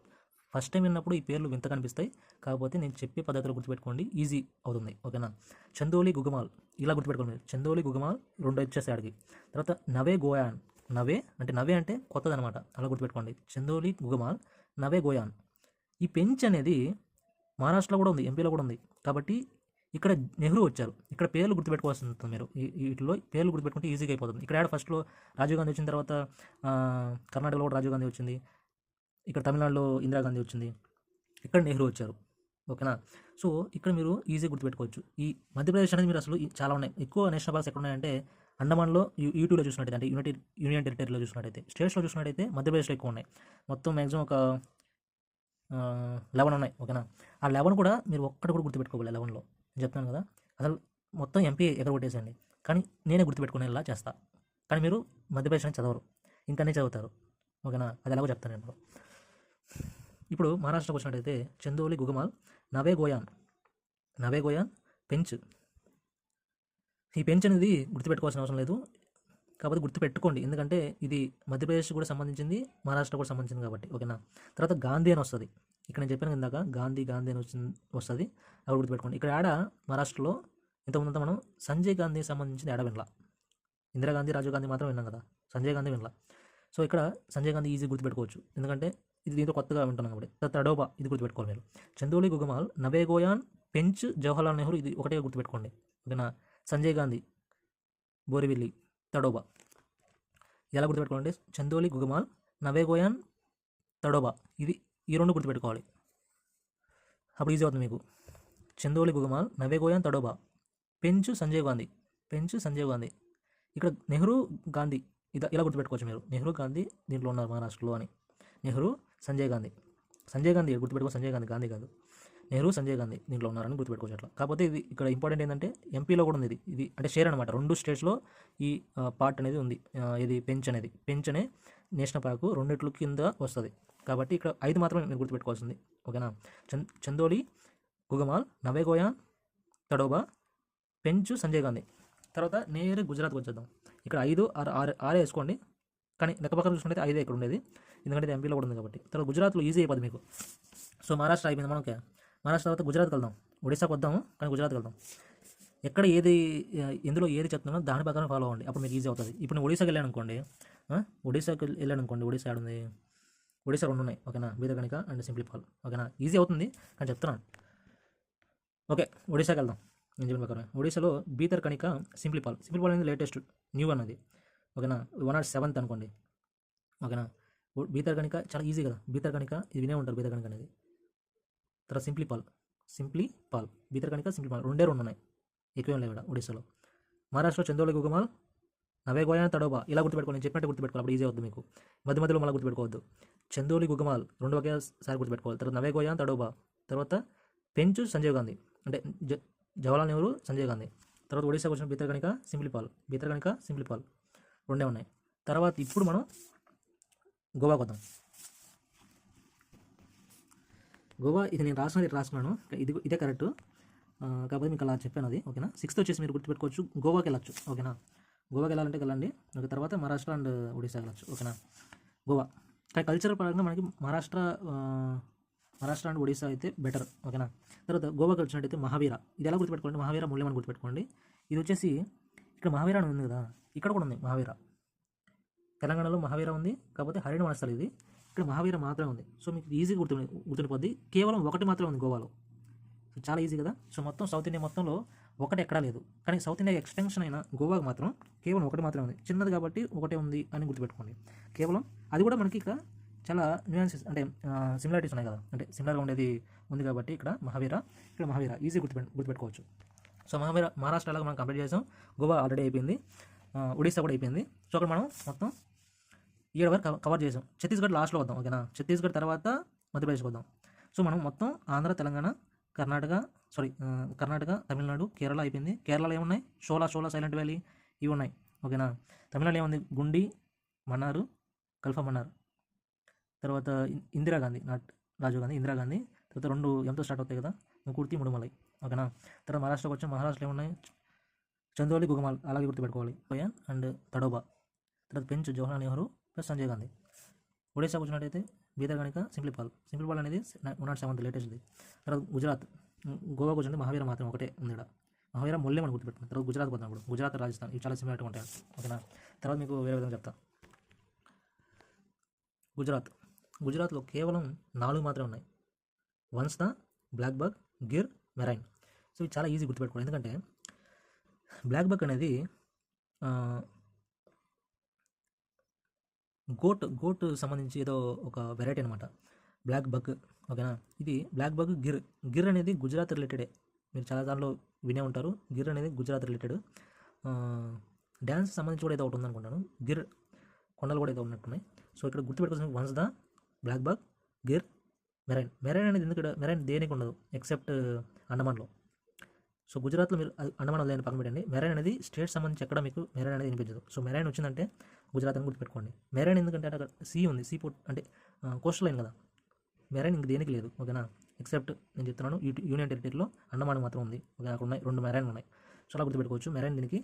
ఫస్ట్ టైం విన్నప్పుడు ఈ పేర్లు వింత కనిపిస్తాయి, కాకపోతే నేను చెప్పే పద్ధతిలో గుర్తుపెట్టుకోండి, ఈజీ అవుతుంది, ఓకేనా. చందోలి, గుగమాల్ ఇలా గుర్తుపెట్టుకోండి. చందోలి, గుగమాల్ 2 వచ్చేస్తాయి ఆడికి. తర్వాత నవే గోయాన్, నవే అంటే కొత్తది అనమాట, అలా గుర్తుపెట్టుకోండి. చందోలి, గుగమాల్, నవే గోయాన్. ఈ పెంచ్ అనేది మహారాష్ట్రలో కూడా ఉంది, ఎంపీలో కూడా ఉంది, కాబట్టి ఇక్కడ నెహ్రూ వచ్చారు. ఇక్కడ పేర్లు గుర్తుపెట్టుకోవాల్సి ఉంటుంది మీరు, వీటిలో పేర్లు గుర్తుపెట్టుకుంటే ఈజీగా అయిపోతుంది. ఇక్కడ ఫస్ట్లో రాజీవ్ గాంధీ వచ్చిన తర్వాత కర్ణాటకలో కూడా రాజీవ్ గాంధీ వచ్చింది, ఇక్కడ తమిళనాడులో ఇందిరాగాంధీ వచ్చింది, ఇక్కడ నెహ్రూ వచ్చారు, ఓకేనా. సో ఇక్కడ మీరు ఈజీగా గుర్తుపెట్టుకోవచ్చు. ఈ మధ్యప్రదేశ్ అనేది మీరు అసలు చాలా ఉన్నాయి. ఎక్కువ నేషనల్ పార్క్స్ ఎక్కడ ఉన్నాయంటే అండమాన్లో, యూటీలో చూసినట్టయితే, అంటే యూనియన్ టెరిటరీలో చూసినట్టయితే, స్టేట్స్లో చూసినట్టయితే మధ్యప్రదేశ్లో ఎక్కువ ఉన్నాయి. మొత్తం మ్యాక్సిమం ఒక 11 ఉన్నాయి, ఓకేనా. ఆ 11 కూడా మీరు ఒక్కటి కూడా గుర్తుపెట్టుకోవాలి. 11లో నేను చెప్తాను కదా, అసలు మొత్తం ఎంపీ ఎగరగొట్టేసండి, కానీ నేనే గుర్తుపెట్టుకునేలా చేస్తా. కానీ మీరు మధ్యప్రదేశ్ అని చదవరు, ఇంకనే చదువుతారు, ఓకేనా. అది ఎలాగో చెప్తాను నేను. ఇప్పుడు మహారాష్ట్రకు వచ్చినట్టయితే చందోలి, గుగమాల్, నవే గోయాన్, పెంచ్. ఈ పెంచ్ అనేది గుర్తుపెట్టుకోవాల్సిన అవసరం లేదు, కాకపోతే గుర్తుపెట్టుకోండి, ఎందుకంటే ఇది మధ్యప్రదేశ్ కూడా సంబంధించింది, మహారాష్ట్ర కూడా సంబంధించింది కాబట్టి, ఓకేనా. తర్వాత గాంధీ అని వస్తుంది, ఇక్కడ నేను చెప్పాను ఇందాక గాంధీ అని వస్తుంది, అవి గుర్తుపెట్టుకోండి. ఇక్కడ మహారాష్ట్రలో ఇంతకుముందు మనం సంజయ్ గాంధీ సంబంధించింది వినలా. ఇందిరాగాంధీ, రాజీవ్ గాంధీ మాత్రం విన్నాం కదా, సంజయ్ గాంధీ వినలా. సో ఇక్కడ సంజయ్ గాంధీ ఈజీ గుర్తుపెట్టుకోవచ్చు, ఎందుకంటే ఇది దీంతో కొత్తగా వింటున్నాం కాబట్టి. తడోబా ఇది గుర్తుపెట్టుకోవాలి మీరు. చందోలి, గుగమాల్, నవే గోయాన్, పెంచ్, జవహర్లాల్ నెహ్రూ ఇది ఒకటే గుర్తుపెట్టుకోండి, ఓకేనా. సంజయ్ గాంధీ, బోరివిల్లి, తడోబా ఎలా గుర్తుపెట్టుకోవాలంటే చందోలి, గుగమాల్, నవే గోయాన్, తడోబా ఈ 2 గుర్తుపెట్టుకోవాలి, అప్పుడు ఈజీ అవుతుంది మీకు. చందోలి, గుగమాల్, నవే గోయాన్, తడోబా, పెంచ్, సంజయ్ గాంధీ. ఇక్కడ నెహ్రూ, గాంధీ ఇలా గుర్తుపెట్టుకోవచ్చు మీరు. నెహ్రూ, గాంధీ దీంట్లో ఉన్నారు మహారాష్ట్రలో అని. నెహ్రూ, సంజయ్ గాంధీ గుర్తుపెట్టుకో, సంజయ్ గాంధీ, గాంధీ కాదు. నెహ్రూ, సంజయ్ గాంధీ దీంట్లో ఉన్నారని గుర్తుపెట్టుకోవచ్చు అట్లా. కాకపోతే ఇది ఇక్కడ ఇంపార్టెంట్ ఏంటంటే ఎంపీలో కూడా ఉంది, ఇది అంటే షేర్ అనమాట, 2 స్టేట్స్లో ఈ పార్ట్ అనేది ఉంది. ఇది పెంచ్ అనే నేషనల్ పార్కు 2 కింద వస్తుంది, కాబట్టి ఇక్కడ 5 మాత్రమే మీరు గుర్తుపెట్టుకోవాల్సింది, ఓకేనా. చందోలి, గుగమాల్, నవే గోయాన్, తడోబా, పెంచ్, సంజయ్ గాంధీ. తర్వాత నేరు గుజరాత్కి వచ్చేద్దాం. ఇక్కడ 5 6 వేసుకోండి, కానీ లెక్క ప్రకారం చూసుకుంటే 5 ఇక్కడ ఉండేది, ఎందుకంటే ఇది ఎంపీలో కూడా ఉంది కాబట్టి. తర్వాత గుజరాత్లో ఈజీ అయిపోద్ది మీకు. సో మహారాష్ట్ర అయిపోయింది మనకి. మహారాష్ట్ర తర్వాత గుజరాత్కి వెళ్దాం, ఒడిశాకి వద్దాము, కానీ గుజరాత్కి వెళ్దాం. ఎక్కడ ఎందులో ఏది చెప్తున్నానో దాని ప్రకారం ఫాలో అవ్వండి, అప్పుడు మీకు ఈజీ అవుతుంది. ఇప్పుడు నేను ఒడిశాకి వెళ్ళాను అనుకోండి, ఒడిశా ఉంది, ఒడిశా 2 ఉన్నాయి, ఓకేనా. బీదగణిక అండ్ సింప్లిఫాల్, ఓకేనా. ఈజీ అవుతుంది కానీ చెప్తున్నాను, ఓకే. ఒడిశాకి వెళ్దాం, నేను చెప్పిన ప్రకారం. ఒడిశాలో బీతర్కణిక, సింప్లిఫాల్ అనేది లేటెస్ట్ న్యూ అన్నది, ఓకేనా. 107th అనుకోండి, ఓకేనా. బీతర్కణిక చాలా ఈజీ కదా, బీతర్కణిక ఇది వినే ఉంటారు, బీతర్కణిక అనేది. తర్వాత సింప్లిపాల్, బీతర్కణిక, సింప్లిపాల్ 2 ఉన్నాయి, ఎక్కువ లేవు ఇక్కడ ఒడిశాలో. మహారాష్ట్రలో చందోలి, గుగమాల్, నవేగోయా తడోబా ఇలా గుర్తుపెట్టుకోండి, నేను చెప్పినట్టు గుర్తుపెట్టుకోవాలి, అప్పుడు ఈజీ అవుతుంది మీకు. మధ్య మధ్యలో మళ్ళీ గుర్తుపెట్టుకోవద్దు. చందోలి గుగమాల్ రెండు ఒకేసారి గుర్తుపెట్టుకోవాలి. తర్వాత నవేగోయా తడోబా, తర్వాత పెంచు సంజీవ్ గాంధీ అంటే జవహర్లాల్ నెహ్రూ, సంజయ్ గాంధీ. తర్వాత ఒడిశాకు వచ్చిన భితర్కణిక సింప్లిపాల్ రెండే ఉన్నాయి. తర్వాత ఇప్పుడు మనం గోవాకు వద్దాం. గోవా ఇది నేను రాసుకున్నాను, ఇదే కరెక్ట్, కాకపోతే మీకు అలా చెప్పాను అది, ఓకేనా. 6th వచ్చేసి మీరు గుర్తుపెట్టుకోవచ్చు, గోవాకి వెళ్ళచ్చు, ఓకేనా. గోవాకి వెళ్ళాలంటే వెళ్ళండి, తర్వాత మహారాష్ట్ర అండ్ ఒడిశా వెళ్ళచ్చు, ఓకేనా. గోవా కానీ కల్చరల్ పరంగా మనకి మహారాష్ట్ర అండ్ ఒడిశా అయితే బెటర్, ఓకేనా. తర్వాత గోవాకి వచ్చినట్టయితే మహావీర, ఇది ఎలా గుర్తుపెట్టుకోండి, మహావీర మూల్యమని గుర్తుపెట్టుకోండి. ఇది వచ్చేసి ఇక్కడ మహావీర అని ఉంది కదా, ఇక్కడ కూడా ఉంది మహావీర. తెలంగాణలో మహావీర ఉంది, కాకపోతే హరియాణ వనస్థలి ఇది, ఇక్కడ మహావీర మాత్రమే ఉంది. సో మీకు ఈజీగా గుర్తుండిపోద్ది. కేవలం ఒకటి మాత్రమే ఉంది గోవాలో, సో చాలా ఈజీ కదా. సో మొత్తం సౌత్ ఇండియా మొత్తంలో ఒకటి ఎక్కడా లేదు, కానీ సౌత్ ఇండియా ఎక్స్టెన్షన్ అయిన గోవాకి మాత్రం కేవలం ఒకటి మాత్రమే ఉంది. చిన్నది కాబట్టి ఒకటే ఉంది అని గుర్తుపెట్టుకోండి. కేవలం అది కూడా మనకి ఇక్కడ చాలా న్యూయాన్సెస్ అంటే సిమిలారిటీస్ ఉన్నాయి కదా, అంటే సిమిలర్గా ఉండేది ఉంది కాబట్టి ఇక్కడ మహావీర ఈజీ గుర్తుపెట్టుకోవచ్చు. సో మహారాష్ట్ర అలాగా మనం కంప్లీట్ చేసాం, గోవా ఆల్రెడీ అయిపోయింది, ఒడిశా కూడా అయిపోయింది. సో అక్కడ మనం మొత్తం 7 వరకు కవర్ చేసాం. ఛత్తీస్గఢ్ లాస్ట్లో వద్దాం, ఓకేనా. ఛత్తీస్గఢ్ తర్వాత మధ్యప్రదేశ్కి వద్దాం. సో మనం మొత్తం ఆంధ్ర, తెలంగాణ, కర్ణాటక, తమిళనాడు, కేరళ అయిపోయింది. కేరళలో ఏమున్నాయి, షోలా, సైలెంట్ వ్యాలీ ఇవి ఉన్నాయి, ఓకేనా. తమిళనాడు ఏముంది, గుండి, మన్నార్, గల్ఫ్ ఆఫ్ మన్నార్. తర్వాత ఇందిరాగాంధీ, రాజీవ్ గాంధీ, ఇందిరాగాంధీ. తర్వాత 2 ఎంతో స్టార్ట్ అవుతాయి కదా, కుర్తి, ముడుమలై, ఓకేనా. తర్వాత మహారాష్ట్రకి వచ్చాం, మహారాష్ట్రలో ఏమున్నాయి, చందోలి, గుగమాల్ అలాగే గుర్తుపెట్టుకోవాలి, పోయాన్ అండ్ తడోబా. తర్వాత పెంచ్, జవహర్లాల్ నెహ్రూ ప్లస్ సంజయ్ గాంధీ. ఒడిశాకు వచ్చినట్టయితే భితర్కణిక సింప్లిపాల్ అనేది 107th లేటెస్ట్ది. తర్వాత గుజరాత్, గోవాకు వచ్చినట్టు మహావీర మాత్రం ఒకటే ఉంది ఇక్కడ, మహావీర మొల్లే మనం గుర్తుపెట్టుకున్నాం. తర్వాత గుజరాత్ పోతాం, ఇప్పుడు గుజరాత్, రాజస్థాన్ ఇవి చాలా సిమిలర్గా ఉంటాయి, ఓకేనా. తర్వాత మీకు వేరే విధంగా చెప్తా. గుజరాత్లో కేవలం 4 మాత్రమే ఉన్నాయి, Vansda, blackbuck, Gir, marine. So ఇవి చాలా ఈజీ గుర్తుపెట్టుకోండి, ఎందుకంటే బ్లాక్ బక్ అనేది గోట్ సంబంధించి ఏదో ఒక వెరైటీ అనమాట, బ్లాక్ బక్, ఓకేనా. ఇది బ్లాక్ బక్, గిర్ అనేది గుజరాత్ రిలేటెడే, మీరు చాలా దానిలో వినే ఉంటారు. గిర్ అనేది గుజరాత్ రిలేటెడ్. డ్యాన్స్ సంబంధించి కూడా ఏదో ఒకటి ఉందనుకుంటాను, గిర్ కొండలు కూడా ఏదో ఉన్నట్టున్నాయి. సో ఇక్కడ గుర్తుపెట్టుకోవాల్సిన వన్స్దా, బ్లాక్ బక్, గిర్, మెరైన్ అనేది ఎందుకు మెరైన్ దేనికి ఉండదు ఎక్సెప్ట్ అండమాన్లో. సో గుజరాత్లో మీరు అండమాన్ వదిలేని పక్కన పెట్టండి, మెరైన్ అనేది స్టేట్ సంబంధించి ఎక్కడ మీకు మెరైన్ అనేది వినిపించదు. సో మెరైన్ వచ్చిందంటే గుజరాత్ అని గుర్తుపెట్టుకోండి. మెరైన్ ఎందుకంటే అక్కడ సీ ఉంది, సీ పోర్ట్ అంటే కోస్టల్ లైన్ కదా, మెరైన్ ఇంక దేనికి లేదు, ఓకేనా. ఎక్సెప్ట్ నేను చెప్తున్నాను యూనియన్ టెరిటరీలో అండమాన్ మాత్రం ఉంది, ఓకే. అక్కడ ఉన్నాయి 2 మెరైన్ ఉన్నాయి, సో అలా గుర్తుపెట్టుకోవచ్చు. మెరైన్ దీనికి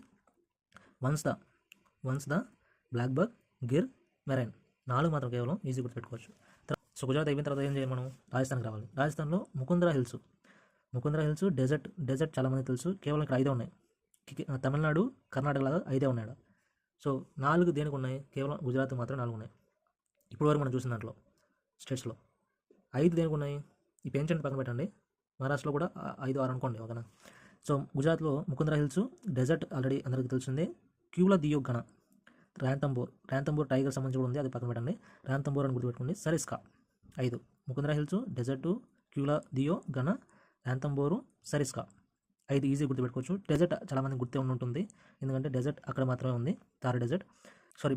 వన్స్దా, బ్లాక్ బక్, గిర్, మెరైన్ 4 మాత్రం కేవలం ఈజీ గుర్తుపెట్టుకోవచ్చు. సో గుజరాత్ అయిపోయిన తర్వాత ఏం చేయాలి, మనం రాజస్థాన్కి రావాలి. రాజస్థాన్లో ముకుంద్రా హిల్స్ డెజర్ట్ చాలామంది తెలుసు, కేవలం ఇక్కడ 5 ఉన్నాయి. తమిళనాడు, కర్ణాటక లాగా 5 ఉన్నాయి. సో 4 దేనికి ఉన్నాయి, కేవలం గుజరాత్ మాత్రం 4 ఉన్నాయి ఇప్పుడు వరకు మనం చూసిన దాంట్లో స్టేట్స్లో. 5 దేనికి ఉన్నాయి, ఈ పెన్షన్ పక్కన పెట్టండి, మహారాష్ట్రలో కూడా 5, 6 అనుకోండి, ఓకేనా. సో గుజరాత్లో ముకుంద్రా హిల్స్, డెజర్ట్ ఆల్రెడీ అందరికీ తెలిసిందే, క్యూలా దియో గణ, ర్యాంతంబోర్ టైగర్ సంబంధించి కూడా ఉంది, అది పక్కన పెట్టండి, ర్యాంతంబోర్ అని గుర్తుపెట్టుకోండి. సరిస్కా 5, ముకుంద్రా హిల్స్, డెజర్టు, క్యూలా దియో గణ, ర్యాంతంబోరు, సరిస్కా 5 ఈజీ గుర్తుపెట్టుకోవచ్చు. డెజర్ట్ చాలామంది గుర్తే ఉంటుంది, ఎందుకంటే డెజర్ట్ అక్కడ మాత్రమే ఉంది, తార్ డెజర్ట్.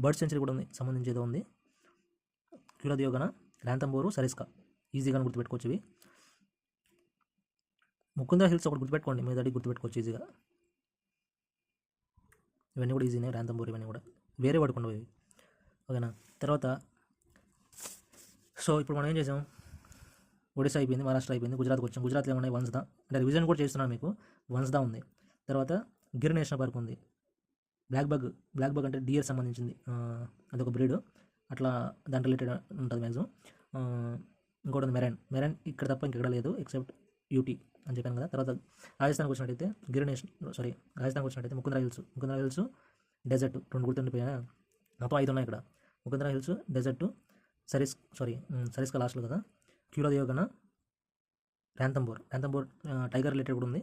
బర్డ్ సెంచరీ కూడా ఉంది, సంబంధించి ఏదో ఉంది. క్యూలా దియో గణ, ర్యాంతంబోరు, సరిస్కా ఈజీగా గుర్తుపెట్టుకోవచ్చు. ఇవి ముకుంద్రా హిల్స్ ఒకటి గుర్తుపెట్టుకోండి, మీద గుర్తుపెట్టుకోవచ్చు ఈజీగా. ఇవన్నీ కూడా ఈజీనే, ర్యాంతంబోర్ ఇవన్నీ కూడా వేరే పడుకుండా ఇవి, ఓకేనా. తర్వాత సో ఇప్పుడు మనం ఏం చేసాం, ఒడిశా అయిపోయింది, మహారాష్ట్ర అయిపోయింది, గుజరాత్కి వచ్చాం. గుజరాత్లో ఏమన్నాయి, వన్స్దా అంటే రివిజన్ కూడా చేస్తున్నాను మీకు, వన్స్దా ఉంది. తర్వాత గిర్ నేషనల్ పార్క్ ఉంది. బ్లాక్ బగ్ అంటే డియర్ సంబంధించింది, అదొక బ్రీడ్, అట్లా దాని రిలేటెడ్ ఉంటుంది మ్యాక్సిమం. ఇంకోటి ఉంది మెరైన్ ఇక్కడ తప్ప ఇంకెక్కడ లేదు ఎక్సెప్ట్ యూటీ అని చెప్పాను కదా. తర్వాత రాజస్థాన్కి వచ్చినట్టయితే రాజస్థాన్కి వచ్చినట్టయితే ముకుంద్రా హిల్స్, డెజర్ట్ 2 గుర్తుండిపోయా, మొత్తం 5 ఉన్నాయి ఇక్కడ. ముకుంద్రా హిల్స్, డెజర్టు, సరిస్కా లాస్ట్లో కదా, క్యూలా దియో గణ, ర్యాంతంబోర్ టైగర్ రిలేటెడ్ కూడా ఉంది,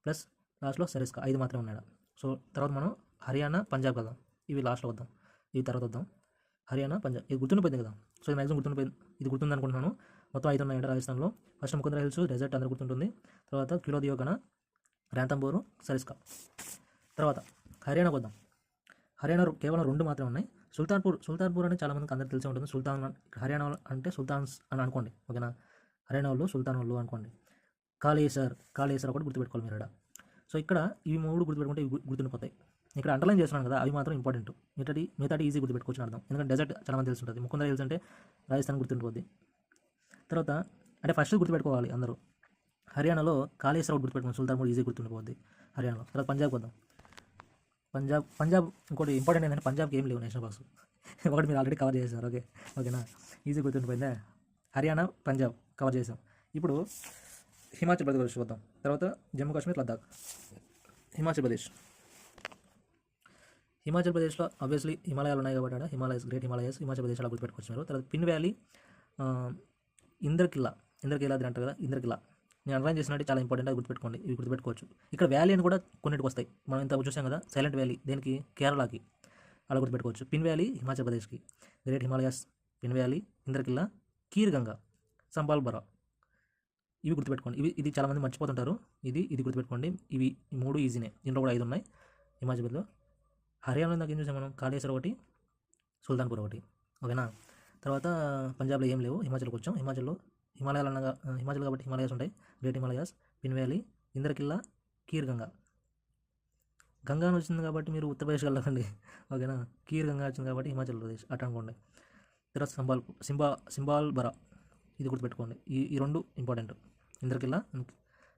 ప్లస్ లాస్ట్లో సరిస్కా 5 మాత్రమే ఉన్నాయి. సో తర్వాత మనం హర్యానా, పంజాబ్ కదా, ఇవి లాస్ట్లో వద్దాం, ఇవి తర్వాత వద్దాం. హర్యానా, పంజాబ్ ఇది గుర్తుండిపోయింది కదా, సో ఇది మ్యాక్సిమం గుర్తుండిపోయింది, ఇది గుర్తుంది అనుకుంటున్నాను. మొత్తం 5 ఉన్నాయంట రాజస్థాన్లో. ఫస్ట్ ముకుంద్రా హిల్స్, డెజర్ట్ అందరూ గుర్తుంటుంది. తర్వాత క్యూలా దియో గణ, ర్యాంతంబోరు, సరిస్కా. తర్వాత హర్యానాకు వద్దాం. హర్యానా కేవలం 2 మాత్రమే ఉన్నాయి. సుల్తాన్పూర్ అని చాలామందికి అందరికీ తెలిసే ఉంటుంది. హర్యానా అంటే సుల్తాన్స్ అని అనుకోండి, ఓకేనా. హర్యానా వాళ్ళు సుల్తాన్ వాళ్ళు అనుకోండి. కాళేశ్వర్ ఒకటి గుర్తుపెట్టుకోవాలి మీరు ఇక్కడ. సో ఇక్కడ ఇవి 3 గుర్తుపెట్టుకుంటే ఇవి గుర్తుండిపోతాయి. ఇక్కడ అండర్లైన్ చేస్తున్నాను కదా, అవి మాత్రం ఇంపార్టెంట్. మిగతాటి ఈజీ గుర్తుపెట్టుకోవచ్చు అర్థం. ఎందుకంటే డెజర్ట్ చాలామంది తెలిసి ఉంటుంది. ముకుందర హిల్స్ అంటే రాజస్థాన్ గుర్తుండిపోద్ది. తర్వాత అంటే ఫస్ట్ గుర్తుపెట్టుకోవాలి అందరూ. హర్యానాలో కాళేశ్వర్ ఒకటి గుర్తుపెట్టుకోండి, సుల్తాన్పూర్ ఈజీ గుర్తుండిపోద్ది హర్యానాలో. తర్వాత పంజాబ్కి వద్దాం. పంజాబ్ ఇంకోటి ఇంపార్టెంట్ ఏంటంటే పంజాబ్కి ఏం లేవు నేషనల్ పార్క్స్. ఒకటి మీరు ఆల్రెడీ కవర్ చేశారు, ఓకేనా. ఈజీ గుర్తుండిపోయిందా. హర్యానా, పంజాబ్ కవర్ చేసాం. ఇప్పుడు హిమాచల్ ప్రదేశ్ చూద్దాం. తర్వాత జమ్మూ కాశ్మీర్, లద్దాఖ్. హిమాచల్ ప్రదేశ్లో ఆబ్వియస్లీ హిమాలయాలు ఉన్నాయి కాబట్టి గ్రేట్ హిమాలయాస్ హిమాచల్ ప్రదేశ్ అలా గుర్తుపెట్టుకోవచ్చు మీరు. తర్వాత పిన్ వ్యాలీ, ఇంద్రకీలాద్రి అంటారు కదా, ఇంద్రకిలా నేను అండర్లైన్ చేసినట్టు చాలా ఇంపార్టెంట్, అది గుర్తుపెట్టుకోండి. ఇవి గుర్తుపెట్టుకోవచ్చు. ఇక్కడ వ్యాలీ అని కూడా కొన్నిటికి వస్తాయి. మనం ఇంత చూసాం కదా, సైలెంట్ వ్యాలీ దేనికి, కేరళకి, అలా గుర్తుపెట్టుకోవచ్చు. పిన్ వ్యాలీ హిమాచల్ ప్రదేశ్కి, great Himalayas, Pin valley, Inderkilla, Khirganga, Simbalbara, ఇవి గుర్తుపెట్టుకోండి. ఇది చాలామంది మర్చిపోతుంటారు. ఇది గుర్తుపెట్టుకోండి. ఇవి 3 ఈజీనే. దీంట్లో కూడా 5 ఉన్నాయి హిమాచల్లో. హర్యానాలో నాకు ఏం చూసాం మనం, కాళేశ్వర్ ఒకటి, సుల్తాన్పూర్ ఒకటి, ఓకేనా. తర్వాత పంజాబ్లో ఏం లేవు. హిమాచల్కి వచ్చాం. హిమాచల్ కాబట్టి హిమాలయాస్ ఉంటాయి. Great Himalayas, Pin valley, Inderkilla, Khirganga వచ్చింది కాబట్టి మీరు ఉత్తరప్రదేశ్ వెళ్ళకండి, ఓకేనా. కీర్ గంగా వచ్చింది కాబట్టి హిమాచల్ ప్రదేశ్ అటు అనుకోండి. తర్వాత సింబాల్ బరా, ఇది గుర్తుపెట్టుకోండి. ఈ 2 ఇంపార్టెంట్, ఇంద్రకిల్లా,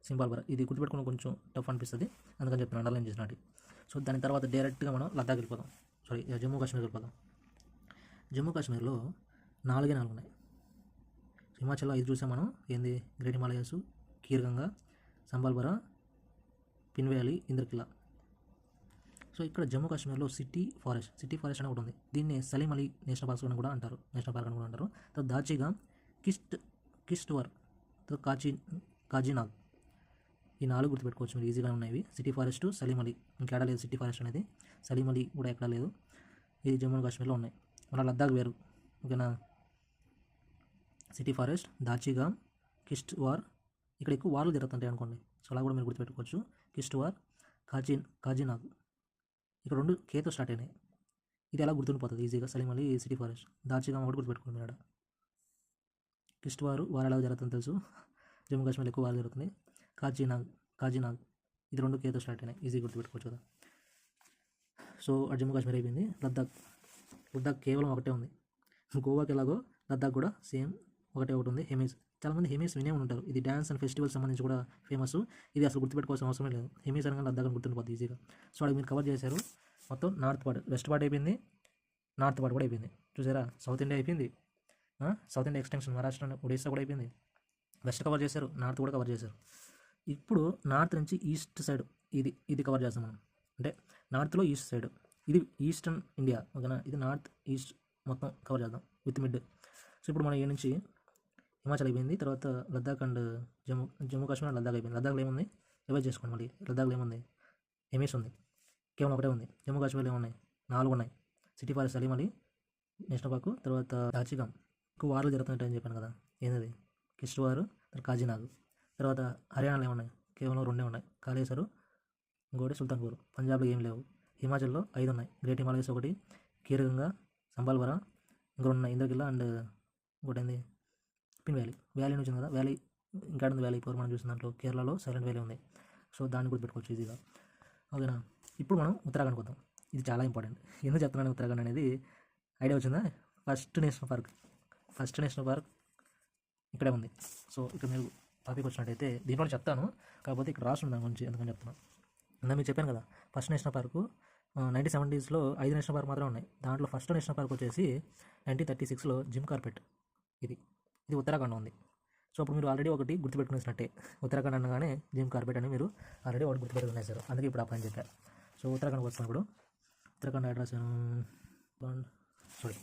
సింబాల్ బరా. ఇది గుర్తుపెట్టుకుని కొంచెం టఫ్ అనిపిస్తుంది, అందుకని చెప్తున్నాను అండర్లైన్ చేసినట్టు. సో దాని తర్వాత డైరెక్ట్గా మనం లద్దాఖ్ వెళ్ళిపోదాం. జమ్మూ కాశ్మీర్ వెళ్ళిపోదాం. జమ్మూ కాశ్మీర్లో 4 ఉన్నాయి. హిమాచల్లో 5 చూసాం మనం. ఏంది, great Himalayas, Khirganga, Simbalbara, Pin valley, Inderkilla. So ఇక్కడ జమ్మూ కాశ్మీర్లో సిటీ ఫారెస్ట్ అని ఒకటి ఉంది. దీన్ని సలీం అలీ నేషనల్ పార్క్ అని కూడా అంటారు. తర్వాత దాచిగామ్, కిష్ట్వార్, తర్వాత కాజీనాగ్. ఈ 4 గుర్తుపెట్టుకోవచ్చు మీరు, ఈజీగా ఉన్నాయి. సిటీ ఫారెస్ట్, సలీం అలీ, ఇంకెక్కడ లేదు సిటీ ఫారెస్ట్ అనేది. సలీం అలీ కూడా ఎక్కడ లేదు. ఇది జమ్మూ కాశ్మీర్లో ఉన్నాయి. మన లద్దాఖ్ వేరు, ఓకేనా. City forest, Dachigam, Kishtwar. ఇక్కడ ఎక్కువ వార్లు జరుగుతుంటాయి అనుకోండి, సో అలా కూడా మీరు గుర్తుపెట్టుకోవచ్చు. కిష్ట్వార్, కాజీనాగ్. ఇక్కడ 2 కేతో స్టార్ట్ అయినాయి. ఇది ఎలా గుర్తుండిపోతుంది ఈజీగా, సలీం అలీ, సిటీ ఫారెస్ట్. దాచిగామ్ ఒకటి గుర్తుపెట్టుకోండి మీరు. కిష్ట్వార్ వారు ఎలా జరుగుతుందో తెలుసు, జమ్మూ కాశ్మీర్లో ఎక్కువ వారు జరుగుతుంది. కాజీనాగ్ ఇది 2 కేతో స్టార్ట్ అయినాయి, ఈజీ గుర్తుపెట్టుకోవచ్చు కదా. సో అటు జమ్మూ కాశ్మీర్ అయిపోయింది. లద్దాఖ్ కేవలం ఒకటే ఉంది. గోవాకి ఎలాగో లద్దాఖ్ కూడా సేమ్ ఒకటి ఉంది. చాలామంది హెమీస్ వినే ఉంటారు. ఇది డ్యాన్స్ అండ్ ఫెస్టివల్ సంబంధించి కూడా ఫేమస్. ఇది అసలు గుర్తుపెట్టుకోవాల్సిన అవసరమే లేదు. హెమీస్ అనగా లద్దాఖ్ అని గుర్తుండిపోతుంది ఈజీగా. సో అక్కడ మీరు కవర్ చేశారు మొత్తం. నార్త్ పార్ట్, వెస్ట్ పార్ట్ అయిపోయింది, నార్త్ పార్ట్ కూడా అయిపోయింది. చూసారా, సౌత్ ఇండియా అయిపోయింది. South India extension Maharashtra, Odisha కూడా అయిపోయింది. వెస్ట్ కవర్ చేశారు, నార్త్ కూడా కవర్ చేశారు. ఇప్పుడు నార్త్ నుంచి ఈస్ట్ సైడ్ ఇది కవర్ చేస్తాం మనం. అంటే నార్త్లో ఈస్ట్ సైడ్, ఇది ఈస్టర్న్ ఇండియా, ఓకేనా. ఇది నార్త్ ఈస్ట్ మొత్తం కవర్ చేద్దాం విత్ మిడ్. సో ఇప్పుడు మనం ఈ నుంచి హిమాచల్ అయిపోయింది. తర్వాత లద్దాఖ్ అండ్ జమ్మూ కాశ్మీర్, లద్దాఖ్ అయిపోయింది. లద్దాఖ్లో ఏముంది, రివైజ్ చేసుకోండి మళ్ళీ. లద్దాఖ్లో ఏముంది, హెమీస్ ఉంది, కేవలం ఒకటే ఉంది. జమ్మూ కాశ్మీర్లో ఏమున్నాయి, 4 ఉన్నాయి. City forest, Salim Ali national park, తర్వాత దాచిగామ్. ఎక్కువ వార్లు జరుగుతుంటాయని చెప్పాను కదా, ఏంటది, కిష్ట్వార్, తర్వాత కాజీనాగ్. తర్వాత హర్యానాలో ఏమున్నాయి, కేవలం 2 ఉన్నాయి. కాళేశ్వర్, ఇంకోటి సుల్తాన్పూర్. పంజాబ్లో ఏం లేవు. హిమాచల్లో 5 ఉన్నాయి. గ్రేట్ హిమాలయస్ ఒకటి, కీర్ గంగా, సంబాల్ బరా, ఇంకో ఉన్నాయి ఇంద్రకిల్లా అండ్ ఇంకోటి ఏంది, పిన్ వ్యాలీ వచ్చింది కదా. వ్యాలీ ఇంకా ఉంది. వ్యాలీ ఇప్పుడు మనం చూసిన దాంట్లో కేరళలో సైలెంట్ వ్యాలీ ఉంది. సో దాన్ని గుర్తుపెట్టుకోవచ్చు ఈజీగా, ఓకేనా. ఇప్పుడు మనం ఉత్తరాఖండ్కి వద్దాం. ఇది చాలా ఇంపార్టెంట్. ఎందుకు చెప్తున్నాను ఉత్తరాఖండ్ అనేది ఐడియా వచ్చిందా. ఫస్ట్ నేషనల్ పార్క్ ఇక్కడే ఉంది. సో ఇక్కడ మీరు టాపిక్ వచ్చినట్టయితే దీంట్లో చెప్తాను, కాకపోతే ఇక్కడ రాసుంది దాని గురించి, ఎందుకని చెప్తున్నాను. ఇందా మీకు చెప్పాను కదా, ఫస్ట్ నేషనల్ పార్కు 1970sలో 5 నేషనల్ పార్క్ మాత్రమే ఉన్నాయి. దాంట్లో ఫస్ట్ నేషనల్ పార్క్ వచ్చేసి 1936లో జిమ్ కార్బెట్. ఇది ఉత్తరాఖండ్ ఉంది. సో అప్పుడు మీరు ఆల్రెడీ ఒకటి గుర్తుపెట్టుకునేసినట్టే, ఉత్తరాఖండ్ అనగానే జిమ్ కార్బెట్ అని మీరు ఆల్రెడీ ఒకటి గుర్తుపెట్టుకునేసారు. అందుకే ఇప్పుడు ఆ పని చెప్పారు. సో ఉత్తరాఖండ్కి వస్తాను. ఇప్పుడు ఉత్తరాఖండ్ అడ్రస్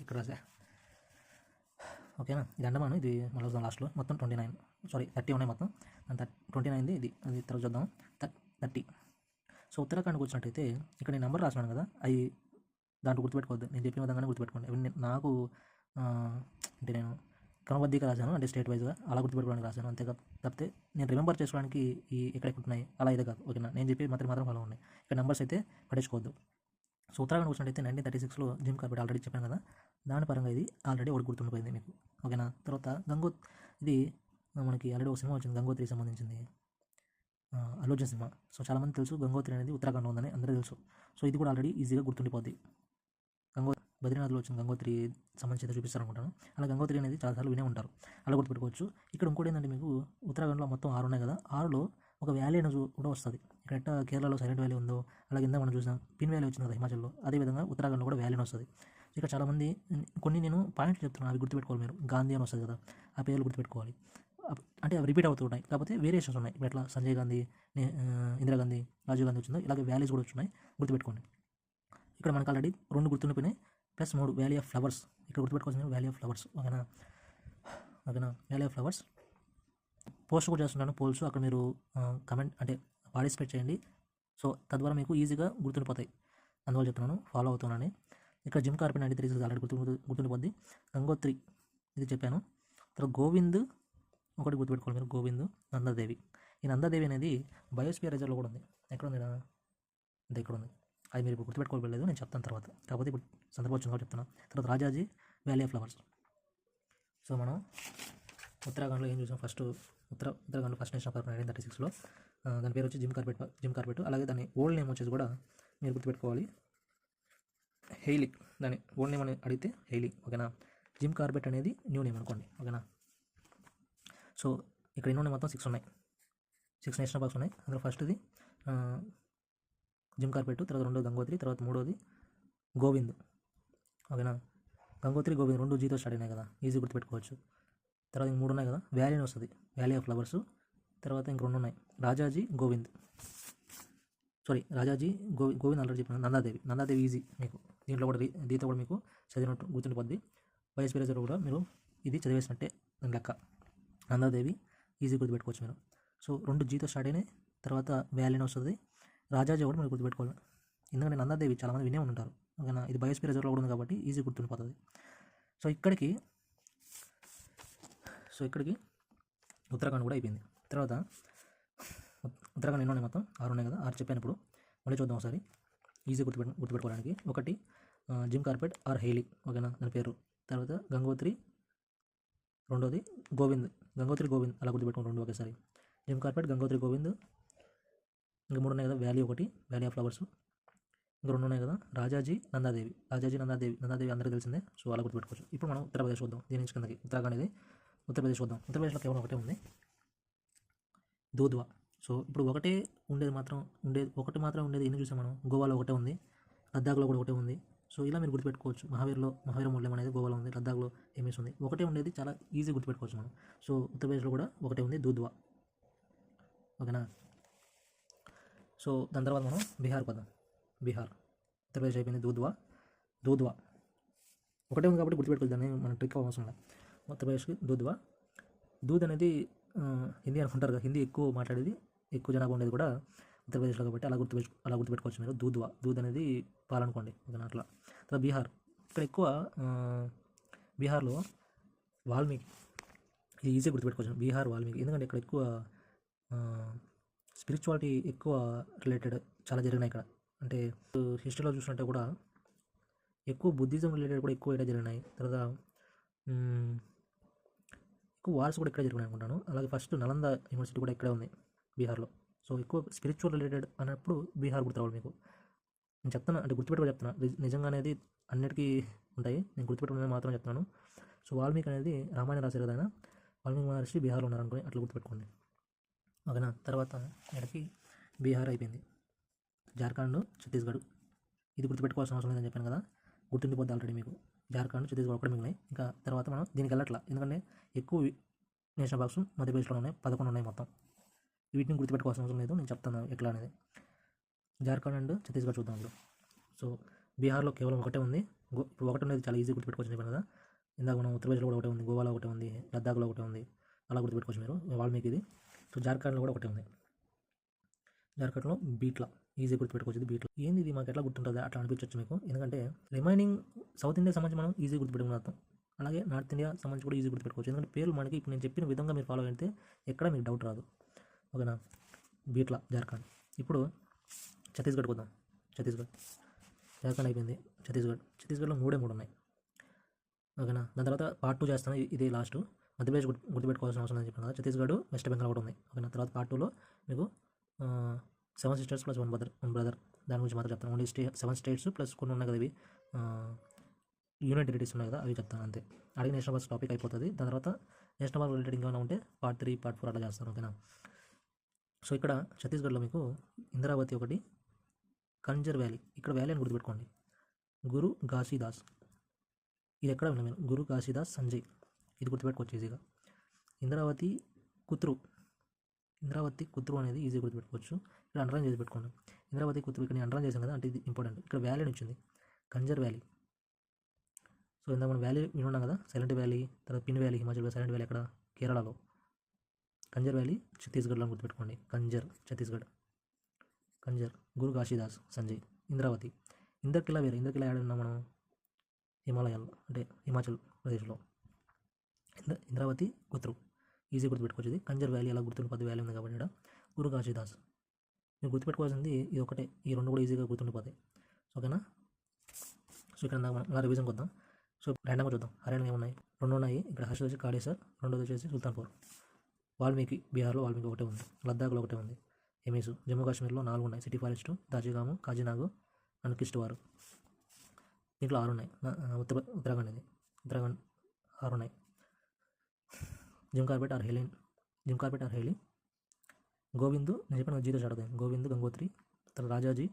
ఇక్కడ రాసా, ఓకేనా. ఇది అండమాను. ఇది మళ్ళీ వద్దాం లాస్ట్లో. మొత్తం 30 ఉన్నాయి మొత్తం. 29 ఇది, అది తర్వాత చూద్దాం. 30. సో ఉత్తరాఖండ్కి వచ్చినట్టయితే ఇక్కడ నేను నెంబర్ రాసినాను కదా, అవి దాంట్లో గుర్తుపెట్టుకోవద్దు. నేను చెప్పిన విధంగానే గుర్తుపెట్టుకోండి. ఇవి నాకు అంటే నేను క్రమబద్ధీగా రాశాను, అంటే స్టేట్ వైజ్గా అలా గుర్తుపెట్టుకోవడానికి రాశాను, అంతే తప్పితే నేను రిమెంబర్ చేసుకోవడానికి ఎక్కడెక్కడ ఉన్నాయి అలా అయితే కాదు, ఓకేనా. నేను చెప్పి మాత్రం ఫాలో ఉన్నాయి. ఇక్కడ నెంబర్స్ అయితే పట్టించుకోవద్దు. సో ఉత్తరాఖండ్ వచ్చినట్టయితే 1936లో జిమ్ కార్బెట్ ఆల్రెడీ చెప్పాను కదా, దాని పరంగా ఇది ఆల్రెడీ ఒకటి గుర్తుండిపోయింది మీకు. ఓకేనా. తర్వాత ఇది మనకి ఆల్రెడీ ఒక సినిమా వచ్చింది గంగోత్రికి సంబంధించింది, అల్లు అర్జున్ సినిమా. సో చాలామంది తెలుసు గంగోత్రి అనేది ఉత్తరాఖండ్లో ఉందని అందరూ తెలుసు. సో ఇది కూడా ఆల్రెడీ ఈజీగా గుర్తుండిపోద్ది. బద్రీనాథ్లో వచ్చిన గంగోత్రి సంబంధించి చూపిస్తారు అనుకుంటాను. అలా గంగోత్రి అనేది చాలాసార్లు వినే ఉంటారు, అలా గుర్తుపెట్టుకోవచ్చు. ఇక్కడ ఇంకోటి ఏంటంటే మీకు ఉత్తరాఖండ్లో మొత్తం 6 ఉన్నాయి కదా, 6లో ఒక వ్యాలీ అనేది కూడా వస్తుంది. ఇక్కడ కేరళలో సైలెంట్ వ్యాలీ ఉందో, అలాగే కింద మనం చూసాం పిన్ వ్యాలీ వచ్చింది కదా హిమాచల్లో, అదేవిధంగా ఉత్తరాఖండ్లో కూడా వ్యాలీ వస్తుంది. ఇక్కడ చాలామంది కొన్ని నేను పాయింట్లు చెప్తున్నాను, అవి గుర్తుపెట్టుకోవాలి మీరు. గాంధీ అని వస్తుంది కదా, ఆ పేర్లు గుర్తుపెట్టుకోవాలి. అంటే అవి రిపీట్ అవుతూ ఉన్నాయి, కాకపోతే వేరియేషన్స్ ఉన్నాయి. ఇప్పుడు ఎట్లా సంజయ్ గాంధీ, ఇందిరాగాంధీ, రాజీవ్ గాంధీ వచ్చిందో ఇలాగే వ్యాలీస్ కూడా వచ్చినాయి, గుర్తుపెట్టుకోండి. ఇక్కడ మనకు ఆల్రెడీ 2 గుర్తుండిపోయినాయి, ప్లస్ 3 వ్యాలీ ఆఫ్ ఫ్లవర్స్. ఇక్కడ గుర్తుపెట్టుకోవాల్సిన వ్యాలీ ఆఫ్ ఫ్లవర్స్. ఓకేనా. వ్యాలీ ఆఫ్ ఫ్లవర్స్ పోస్ట్ కూడా చేస్తున్నాను, పోల్స్. అక్కడ మీరు కమెంట్ అంటే పార్టిసిపేట్ చేయండి. సో తద్వారా మీకు ఈజీగా గుర్తుండిపోతాయి, అందువల్ల చెప్తున్నాను, ఫాలో అవుతున్నాను. ఇక్కడ జిమ్ కార్బెట్ 93 ఆల్రెడీ గుర్తుండిపోద్ది. గంగోత్రి ఇది చెప్పాను. తర్వాత గోవింద్ ఒకటి గుర్తుపెట్టుకోవాలి మీరు, గోవింద్. నందాదేవి. ఈ నందాదేవి అనేది బయోస్పియర్ రిజర్వ్లో కూడా ఉంది. ఎక్కడ ఉంది? అంటే ఇక్కడ ఉంది. అది మీరు ఇప్పుడు గుర్తుపెట్టుకోలేదు, నేను చెప్తాను తర్వాత. కాకపోతే ఇప్పుడు సందర్భం వచ్చింది కాబట్టి చెప్తాను. తర్వాత Rajaji valley of flowers. So మనం ఉత్తరాఖండ్లో ఏం చూసాం? ఉత్తరాఖండ్లో ఫస్ట్ నేషనల్ పార్క్ 1936లో, దాని పేరు వచ్చి జిమ్ కార్బెట్. అలాగే దాని ఓల్డ్ నేమ్ వచ్చేసి కూడా మీరు గుర్తుపెట్టుకోవాలి, హెయిలీ. దాని ఓల్డ్ నేమ్ అని అడిగితే హెయిలీ. ఓకేనా. జిమ్ కార్బెట్ అనేది న్యూ నేమ్ అనుకోండి. ఓకేనా. సో ఇక్కడ ఎన్ని ఉన్నాయి? మొత్తం 6 ఉన్నాయి. 6 నేషనల్ పార్క్స్ ఉన్నాయి. అందులో ఫస్ట్ది జిమ్ కార్బెట్, తర్వాత 2వ గంగోత్రి, తర్వాత 3వది గోవింద్. ఓకేనా. గంగోత్రి, గోవింద్ 2 జీతో స్టార్ట్ అయినాయి కదా, ఈజీ గుర్తుపెట్టుకోవచ్చు. తర్వాత ఇంక 3 ఉన్నాయి కదా, వ్యాలీ అని వస్తుంది, వ్యాలీ ఆఫ్ ఫ్లవర్స్. తర్వాత ఇంక 2 ఉన్నాయి, రాజాజీ, గోవింద్. రాజాజీ, గోవింద్ ఆల్రెడీ చెప్పిన. నందాదేవి ఈజీ మీకు, దీంట్లో కూడా దీంతో కూడా మీకు చదివినట్టు గుర్తుండిపోద్ది. వైఎస్పీ రిజర్వ్ కూడా మీరు ఇది చదివేసినట్టే దాని లెక్క. నందాదేవి ఈజీ గుర్తుపెట్టుకోవచ్చు మీరు. సో 2 జీతో స్టార్ట్ అయినాయి, తర్వాత వ్యాలీ అని వస్తుంది. రాజాజీ కూడా మీరు గుర్తుపెట్టుకోవాలి, ఎందుకంటే నందాదేవి చాలామంది వినే ఉంటారు. ఓకేనా. ఇది బయోస్పీ రిజర్వ్లో కూడా ఉంది కాబట్టి ఈజీ గుర్తుండిపోతుంది. సో ఇక్కడికి ఉత్తరాఖండ్ కూడా అయిపోయింది. తర్వాత ఉత్తరాఖండ్ ఎన్నో ఉన్నాయి? మొత్తం 6 ఉన్నాయి కదా, 6 చెప్పాను. ఇప్పుడు మళ్ళీ చూద్దాం ఒకసారి ఈజీ గుర్తుపెట్టుకోవడానికి. ఒకటి జిమ్ కార్బెట్ ఆర్ హెయిలీ. ఓకేనా, దాని పేరు. తర్వాత గంగోత్రి, 2వది గోవింద్. గంగోత్రి, గోవింద్ అలా గుర్తుపెట్టుకోండి 2 ఒకేసారి. Jim Corbett, Gangotri, Govind. ఇంకా 3 ఉన్నాయి కదా, వ్యాలీ ఒకటి, వ్యాలీ ఆఫ్ ఫ్లవర్స్. ఇంకా 2 ఉన్నాయి కదా, రాజాజీ, నందాదేవి. నందాదేవి అందరికీ తెలిసిందే. సో అలా గుర్తుపెట్టుకోవచ్చు. ఇప్పుడు మనం ఉత్తరప్రదేశ్ చూద్దాం. దీని నుంచి కిందకి ఉత్తరాఖండ్ ఇది ఉత్తరప్రదేశ్ చూద్దాం. ఉత్తరప్రదేశ్లో కేవలం ఒకటే ఉంది, దూధ్వా. సో ఇప్పుడు ఒకటి మాత్రం ఉండేది ఎన్ని చూసాం మనం? గోవాలో ఒకటే ఉంది, లద్దాఖ్లో కూడా ఒకటే ఉంది. సో ఇలా మీరు గుర్తుపెట్టుకోవచ్చు. మహావీర మూల్యం అనేది గోవాలో ఉంది, లద్దాఖ్లో ఎంఎస్ ఉంది. ఒకటే ఉండేది చాలా ఈజీ గుర్తుపెట్టుకోవచ్చు మనం. సో ఉత్తరప్రదేశ్లో కూడా ఒకటే ఉంది, దూధ్వా. ఓకేనా. సో దాని తర్వాత మనం బీహార్ పోదాం. ఉత్తరప్రదేశ్ అయిపోయింది, దూధ్వా ఒకటే ఉంది కాబట్టి గుర్తుపెట్టుకోవచ్చు, దాన్ని మనం ట్రిక్ అవసరం లేదు. ఉత్తరప్రదేశ్కి దూద్ అనేది హిందీ అనుకుంటారు కదా, హిందీ ఎక్కువ మాట్లాడేది, ఎక్కువ జనాభా ఉండేది కూడా ఉత్తరప్రదేశ్లో కాబట్టి అలా గుర్తుపెట్టుకోవచ్చు మీరు. దూద్ అనేది పాలనుకోండి. ఓకేనా. అట్లా. తర్వాత ఇక్కడ ఎక్కువ బీహార్లో వాల్మీకి, ఇది ఈజీ గుర్తుపెట్టుకోవచ్చు, బీహార్ వాల్మీకి. ఎందుకంటే ఇక్కడ ఎక్కువ స్పిరిచువాలిటీ ఎక్కువ రిలేటెడ్ చాలా జరిగినాయి ఇక్కడ. అంటే హిస్టరీలో చూసినట్టే కూడా ఎక్కువ బుద్ధిజం రిలేటెడ్ కూడా ఎక్కువ ఇక్కడ జరిగినాయి. తర్వాత ఎక్కువ వార్స్ కూడా ఇక్కడే జరిగినాయి అనుకుంటాను. అలాగే ఫస్ట్ నలంద యూనివర్సిటీ కూడా ఇక్కడే ఉంది బీహార్లో. సో ఎక్కువ స్పిరిచువల్ రిలేటెడ్ అన్నప్పుడు బీహార్ గుర్తురావాలి మీకు. నేను చెప్తాను, అంటే గుర్తుపెట్టుకో చెప్తున్నా, నిజంగా అనేది అన్నిటికీ ఉంటాయి, నేను గుర్తుపెట్టుకునే మాత్రం చెప్తున్నాను. సో వాల్మీకి అనేది రామాయణ రాశారు కదా, వాల్మీకి మహర్షి బీహార్లో ఉన్నారనుకోని అట్లా గుర్తుపెట్టుకోండి. ఓకేనా. తర్వాత ఇక్కడికి బీహార్ అయిపోయింది. జార్ఖండ్, ఛత్తీస్గఢ్ ఇది గుర్తుపెట్టుకోవాల్సిన అవసరం లేదని చెప్పాను కదా, గుర్తుండిపోద్ది ఆల్రెడీ మీకు. జార్ఖండ్, ఛత్తీస్గఢ్ ఒకటి మిగిలినాయి. ఇంకా తర్వాత మనం దీనికి వెళ్ళట్లా, ఎందుకంటే ఎక్కువ నేషనల్ పార్క్స్ మధ్యప్రదేశ్లో ఉన్నాయి, 11 ఉన్నాయి మొత్తం. వీటిని గుర్తుపెట్టుకోవాల్సిన అవసరం లేదు, నేను చెప్తాను ఎట్లా అనేది. జార్ఖండ్ అండ్ ఛత్తీస్గఢ్ చూద్దాం ఇప్పుడు. సో బీహార్లో కేవలం ఒకటే ఉంది. ఇప్పుడు ఒకటి అనేది చాలా ఈజీ గుర్తుపెట్టుకోవచ్చు చెప్పాను కదా. ఇందాక మనం ఉత్తరప్రదేశ్లో కూడా ఒకటే ఉంది, గోవాలో ఒకటే ఉంది, లద్దాఖ్లో ఒకటే ఉంది, అలా గుర్తుపెట్టుకోవచ్చు మీరు వాల్మీకి ఇది. సో జార్ఖండ్లో కూడా ఒకటే ఉంది. జార్ఖండ్లో బీట్లా ఈజీ గుర్తుపెట్టుకోవచ్చు. బీట్లా ఏంది ఇది మాకు ఎట్లా గుర్తుంటుంది అట్లా అనిపించవచ్చు మీకు, ఎందుకంటే రిమైనింగ్ సౌత్ ఇండియా సంబంధించి మనం ఈజీ గుర్తుపెట్టుకున్న అర్థం. అలాగే నార్త్ ఇండియా సంబంధించి కూడా ఈజీ గుర్తుపెట్టుకోవచ్చు, ఎందుకంటే పేర్లు మనకి ఇప్పుడు నేను చెప్పిన విధంగా మీరు ఫాలో అయితే ఎక్కడ మీకు డౌట్ రాదు. ఓకేనా. బీట్లా, జార్ఖండ్. ఇప్పుడు ఛత్తీస్గఢ్ పోదాం. ఛత్తీస్గఢ్ జార్ఖండ్ అయిపోయింది. ఛత్తీస్గఢ్లో మూడు ఉన్నాయి. ఓకేనా. దాని తర్వాత పార్ట్ 2 చేస్తాను. ఇది లాస్ట్. మధ్యప్రదేశ్ గుర్తుపెట్టుకోవాల్సిన అవసరం అని చెప్పాను కదా. ఛత్తీస్గఢ్, వెస్ట్ బెంగాల్ ఒకటి ఉంది. ఓకేనా. తర్వాత పార్ట్ 2లో మీకు 7 సిస్టర్స్ ప్లస్ వన్ బ్రదర్ దాని గురించి మాత్రం చెప్తాను. ఓన్లీ 7 స్టేట్స్ ప్లస్ కొన్ని ఉన్నాయి కదా, ఇవి యూనియన్ టెరిటరీస్ ఉన్నాయి కదా, అవి చెప్తాను అంతే. అడిగి నేషనల్ పార్క్స్ టాపిక్ అయిపోతుంది. దాని తర్వాత నేషనల్ పార్క్ రిలేటెడ్ ఇంకేమైనా ఉంటే పార్ట్ 3, పార్ట్ 4 అట్లా చేస్తాను. ఓకేనా. సో ఇక్కడ ఛత్తీస్గఢ్లో మీకు ఇంద్రావతి ఒకటి, కంజర్ వ్యాలీ, ఇక్కడ వ్యాలీ అని గుర్తుపెట్టుకోండి. గురు ఘాసీదాస్, ఇది ఎక్కడ విన్నా నేను, గురు ఘాసీదాస్ సంజయ్, ఇది గుర్తుపెట్టుకోవచ్చు ఈజీగా. ఇంద్రావతి కుత్రు అనేది ఈజీగా గుర్తుపెట్టుకోవచ్చు. ఇక్కడ అండర్లైన్ చేసి పెట్టుకోండి. ఇంద్రావతి కుత్రు, ఇక్కడ నేను అండర్లైన్ చేశాను కదా, అంటే ఇది ఇంపార్టెంట్. ఇక్కడ వ్యాలీ అని వచ్చింది, కంజర్ వ్యాలీ. సో ఇందాక మనం వ్యాలీ వినున్నాం కదా, సైలెంట్ వ్యాలీ, తర్వాత pin valley Himachal, silent valley అక్కడ కేరళలో. కంజర్ వ్యాలీ ఛత్తీస్గఢ్లో గుర్తుపెట్టుకోండి. ఛత్తీస్గఢ్, గురు ఘాసీదాస్ సంజయ్. ఇంద్రావతి, ఇంద్రకిలా యాడ్ ఉన్నాం మనం హిమాలయాల్లో, అంటే హిమాచల్ ప్రదేశ్లో. ఇంద్రావతి కుత్రు ఈజీ గుర్తుపెట్టుకోవచ్చు. ఇది కంజర్ వ్యాలీ ఎలా గుర్తుండిపోద్ది, వ్యాలీ ఉంది కాబట్టి ఇక్కడ. గురు ఘాసీదాస్ మీరు గుర్తుపెట్టుకోవాల్సింది ఇది ఒకటే, ఈ రెండు కూడా ఈజీగా గుర్తుండిపోతాయి. ఓకేనా. సో ఇక్కడ మనం రివిజన్కి వద్దాం. సో ర్యాండమ్గా చూద్దాం. హర్యానా ఏమున్నాయి, 2 ఉన్నాయి. ఇక్కడ ఫస్ట్ వచ్చి కాళేశ్వర్, రెండోది వచ్చేసి సుల్తాన్పూర్. వాల్మీకి, బీహార్లో వాల్మీకి ఒకటే ఉంది. లద్దాఖ్లో ఒకటే ఉంది. ఎమీసు, జమ్మూ కాశ్మీర్లో 4 ఉన్నాయి. City forest, Dachigam, Kazinag and Kishtwar. దీంట్లో 6 ఉన్నాయి. ఉత్తరాఖండ్ 6 ఉన్నాయి. Jim Corbett or Hailey, Govind, నేను చెప్పిన జీతో స్టార్ట్ అవుతాయి. గోవింద్, గంగోత్రి, తర్వాత రాజాజీ,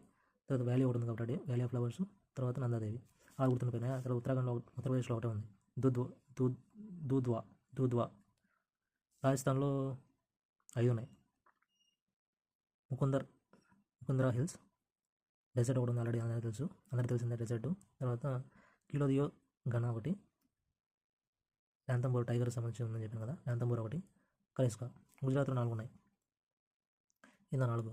తర్వాత వ్యాలీ ఒకటి ఉంది కాబట్టి వ్యాలీ ఆఫ్ ఫ్లవర్స్, తర్వాత నందాదేవి. 6 గుర్తుండిపోయినాయి. తర్వాత ఉత్తరప్రదేశ్లో ఒకటే ఉంది, దూద్వా. రాజస్థాన్లో 5 ఉన్నాయి. ముకుందరా హిల్స్, డెజర్ట్ ఒకటి ఉంది, ఆల్రెడీ అందరికీ తెలిసిందే డెజర్ట్. తర్వాత కిలోదియో ఘనా ఒకటి, రంథంబోర్ టైగర్ సంబంధించి ఉందని చెప్పాను కదా, రంథంబోర్ ఒకటి, కలేస్కా. గుజరాత్లో 4 ఉన్నాయి. ఇందా 4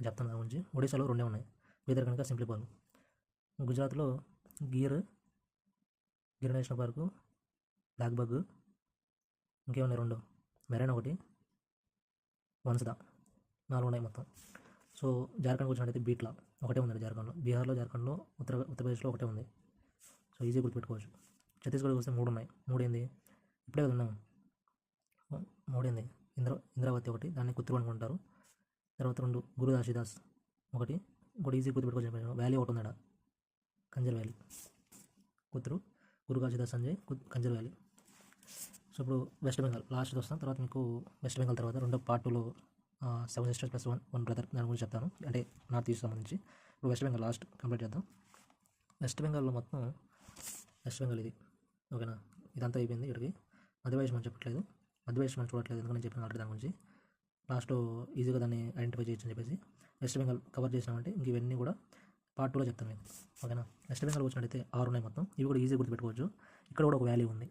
చెప్తాను దాని గురించి. ఒడిశాలో 2 ఉన్నాయి. బీదర్ కనుక సింప్లిపాల్. గుజరాత్లో Gir national park, blackbuck, ఇంకేమున్నాయి 2, మెరైన్ ఒకటి, వన్స్దా. 4 ఉన్నాయి మొత్తం. సో జార్ఖండ్కి వచ్చినట్టయితే బీట్లా ఒకటే ఉంది జార్ఖండ్లో. జార్ఖండ్లో ఉత్తరప్రదేశ్లో ఒకటే ఉంది. సో ఈజీ గుర్తుపెట్టుకోవచ్చు. ఛత్తీస్గఢ్కి వస్తే 3 ఉన్నాయి. 3 ఏంది, ఇప్పుడే కదా ఉన్నాం. 3 ఏంది, ఇంద్రావతి ఒకటి, దాన్ని కుత్రు అనుకుంటారు. తర్వాత 2 గురు ఘాసీదాస్ ఒకటి, ఇంకోటి ఈజీ గుర్తుపెట్టుకోవచ్చు. వ్యాలీ ఒకటి ఉందట, కంజర్ వ్యాలీ. కుత్రు, గురు ఘాసీదాస్ సంజయ్, కంజర్ వ్యాలీ. సో ఇప్పుడు వెస్ట్ బెంగాల్ లాస్ట్ వస్తాం. తర్వాత మీకు వెస్ట్ బెంగాల్ తర్వాత రెండో పార్ట్ 2లో 7 సిస్టర్స్ ప్లస్ వన్ బ్రదర్ దాని గురించి చెప్తాను, అంటే నార్త్ ఈస్ట్ సంబంధించి. ఇప్పుడు వెస్ట్ బెంగాల్ లాస్ట్ కంప్లీట్ చేద్దాం. వెస్ట్ బెంగాల్లో మొత్తం ఇది. ఓకేనా. ఇదంతా అయిపోయింది. ఇక్కడికి మధ్యప్రదేశ్ మనం చెప్పట్లేదు, మనం చూడట్లేదు, ఎందుకంటే నేను చెప్పిన ఆల్రెడీ దాని గురించి. లాస్ట్లో ఈజీగా దాన్ని ఐడెంటిఫై చేయొచ్చు అని చెప్పేసి వెస్ట్ బెంగాల్ కవర్ చేసినామంటే ఇంక ఇవన్నీ కూడా పార్ట్ 2లో చెప్తాను మీకు. ఓకేనా. వెస్ట్ బెంగాల్ వచ్చినట్టయితే 6 ఉన్నాయి మొత్తం. ఇవి కూడా ఈజీగా గుర్తుపెట్టుకోవచ్చు. ఇక్కడ కూడా ఒక వ్యాలీ ఉంది.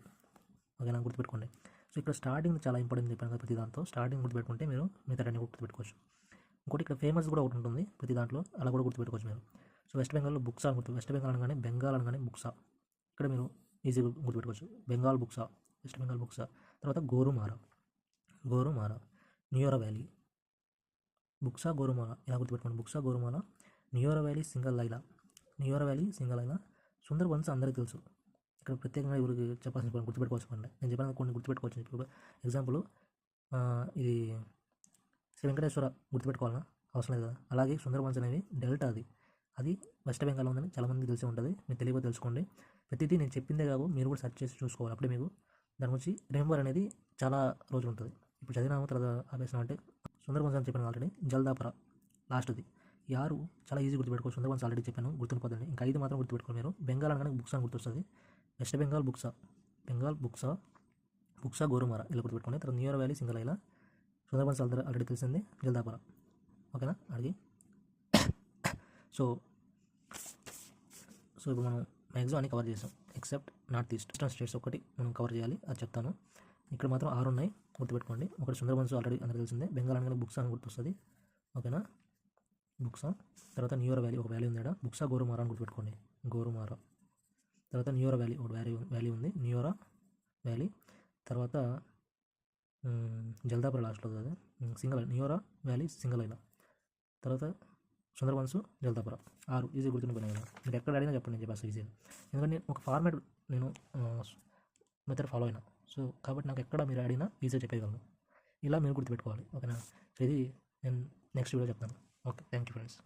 ఓకేనా, గుర్తుపెట్టుకోండి. సో ఇక్కడ స్టార్టింగ్ చాలా ఇంపార్టెంట్ చెప్పాను కదా, ప్రతి దాంట్లో స్టార్టింగ్ గుర్తుపెట్టుకుంటే మీరు మిగతా అన్ని గుర్తుపెట్టుకోవచ్చు. ఇంకోటి ఇక్కడ ఫేమస్ కూడా ఒకటి ఉంటుంది ప్రతి దాంట్లో, అలా కూడా గుర్తుపెట్టుకోవచ్చు మీరు. సో వెస్ట్ బెంగాల్లో బుక్సా వెస్ట్ బెంగాల్ అనగానే బుక్సా, ఇక్కడ మీరు ఈజీగా గుర్తుపెట్టుకోవచ్చు. వెస్ట్ బెంగాల్ బుక్సా. తర్వాత గోరుమారా, నియోరా వ్యాలీ, గోరుమారా ఇలా గుర్తుపెట్టుకోండి. Gorumara, Neora valley, Singalila. సుందర్బన్స్ అందరికీ తెలుసు. ఇక్కడ ప్రత్యేకంగా ఎవరికి చెప్పాల్సిన గుర్తుపెట్టుకోవచ్చు అండి. నేను చెప్పిన కొన్ని గుర్తుపెట్టుకోవచ్చు. ఇప్పుడు ఎగ్జాంపుల్ ఇది శ్రీ వెంకటేశ్వర గుర్తుపెట్టుకోవాలన్నా అవసరం లేదు కదా. అలాగే సుందర్బన్స్ అనేవి డెల్టా, అది వెస్ట్ బెంగాల్లో ఉందని చాలామందికి తెలిసి ఉంటుంది. మీరు తెలియక తెలుసుకోండి. ప్రతిదీ నేను చెప్పిందే కాదు, మీరు కూడా సెర్చ్ చేసి చూసుకోవాలి. అప్పుడే మీకు దాని గురించి రిమెంబర్ అనేది చాలా రోజులు ఉంటుంది. ఇప్పుడు చదివినాము తర్వాత ఆపేసినాం అంటే సుందర్బన్స్ అని చెప్పాను ఆల్రెడీ. జల్దాపర లాస్ట్ది. ఈ 6 చాలా ఈజీ గుర్తుపెట్టుకోవచ్చు. సుందర్బన్స్ ఆల్రెడీ చెప్పాను, గుర్తుండిపోతుంది. ఇంకా 5 మాత్రం గుర్తుపెట్టుకోవాలి మీరు. బెంగాల్ అనగానే బుక్స్ అని గుర్తొస్తుంది. వెస్ట్ బెంగాల్ బుక్సా గోరుమారా ఇలా గుర్తుపెట్టుకోండి. తర్వాత Neora valley, Singalila. Sundarbans already తెలిసింది, జల్దాపర. ఓకేనా. అడిగి సో ఇప్పుడు మనం మ్యాక్సిమం అన్ని కవర్ చేసాం ఎక్సెప్ట్ నార్త్ ఈస్టర్న్ స్టేట్స్ ఒకటి మనం కవర్ చేయాలి, అది చెప్తాను. ఇక్కడ మాత్రం 6 ఉన్నాయి, గుర్తుపెట్టుకోండి. ఒకటి సుందర్బన్స్ ఆల్రెడీ అందరికీ తెలిసిందే. బెంగాల్ అనగానే బుక్సా అని గుర్తొస్తుంది. ఓకేనా. బుక్సా. తర్వాత నియోరా వ్యాలీ ఒక వ్యాలీ ఉంది ఇక్కడ, బుక్సా గోరుమారా అని గుర్తుపెట్టుకోండి. తర్వాత నియోరా వ్యాలీ ఒక వ్యాలీ ఉంది, నియోరా వ్యాలీ. తర్వాత జల్దాపర లాస్ట్లో కదా, నియోరా వ్యాలీ, సింగల్ లైలా. తర్వాత సుందర్బన్స్, జల్దాపుర 6 ఈజీ గుర్తుండిపోయినాయి కదా. మీకు ఎక్కడ అడిగినా చెప్పండి, నేను చెప్పేస్తాను ఈజీగా. ఎందుకంటే నేను ఒక ఫార్మాట్ నేను మెథడ్ ఫాలో అయినా. సో కాబట్టి నాకు ఎక్కడ మీరు అడిగినా ఈజీగా చెప్పేయగలను. ఇలా మీరు గుర్తుపెట్టుకోవాలి, ఓకేనా. ఇది నేను నెక్స్ట్ వీడియో చెప్తాను. Okay, thank you friends.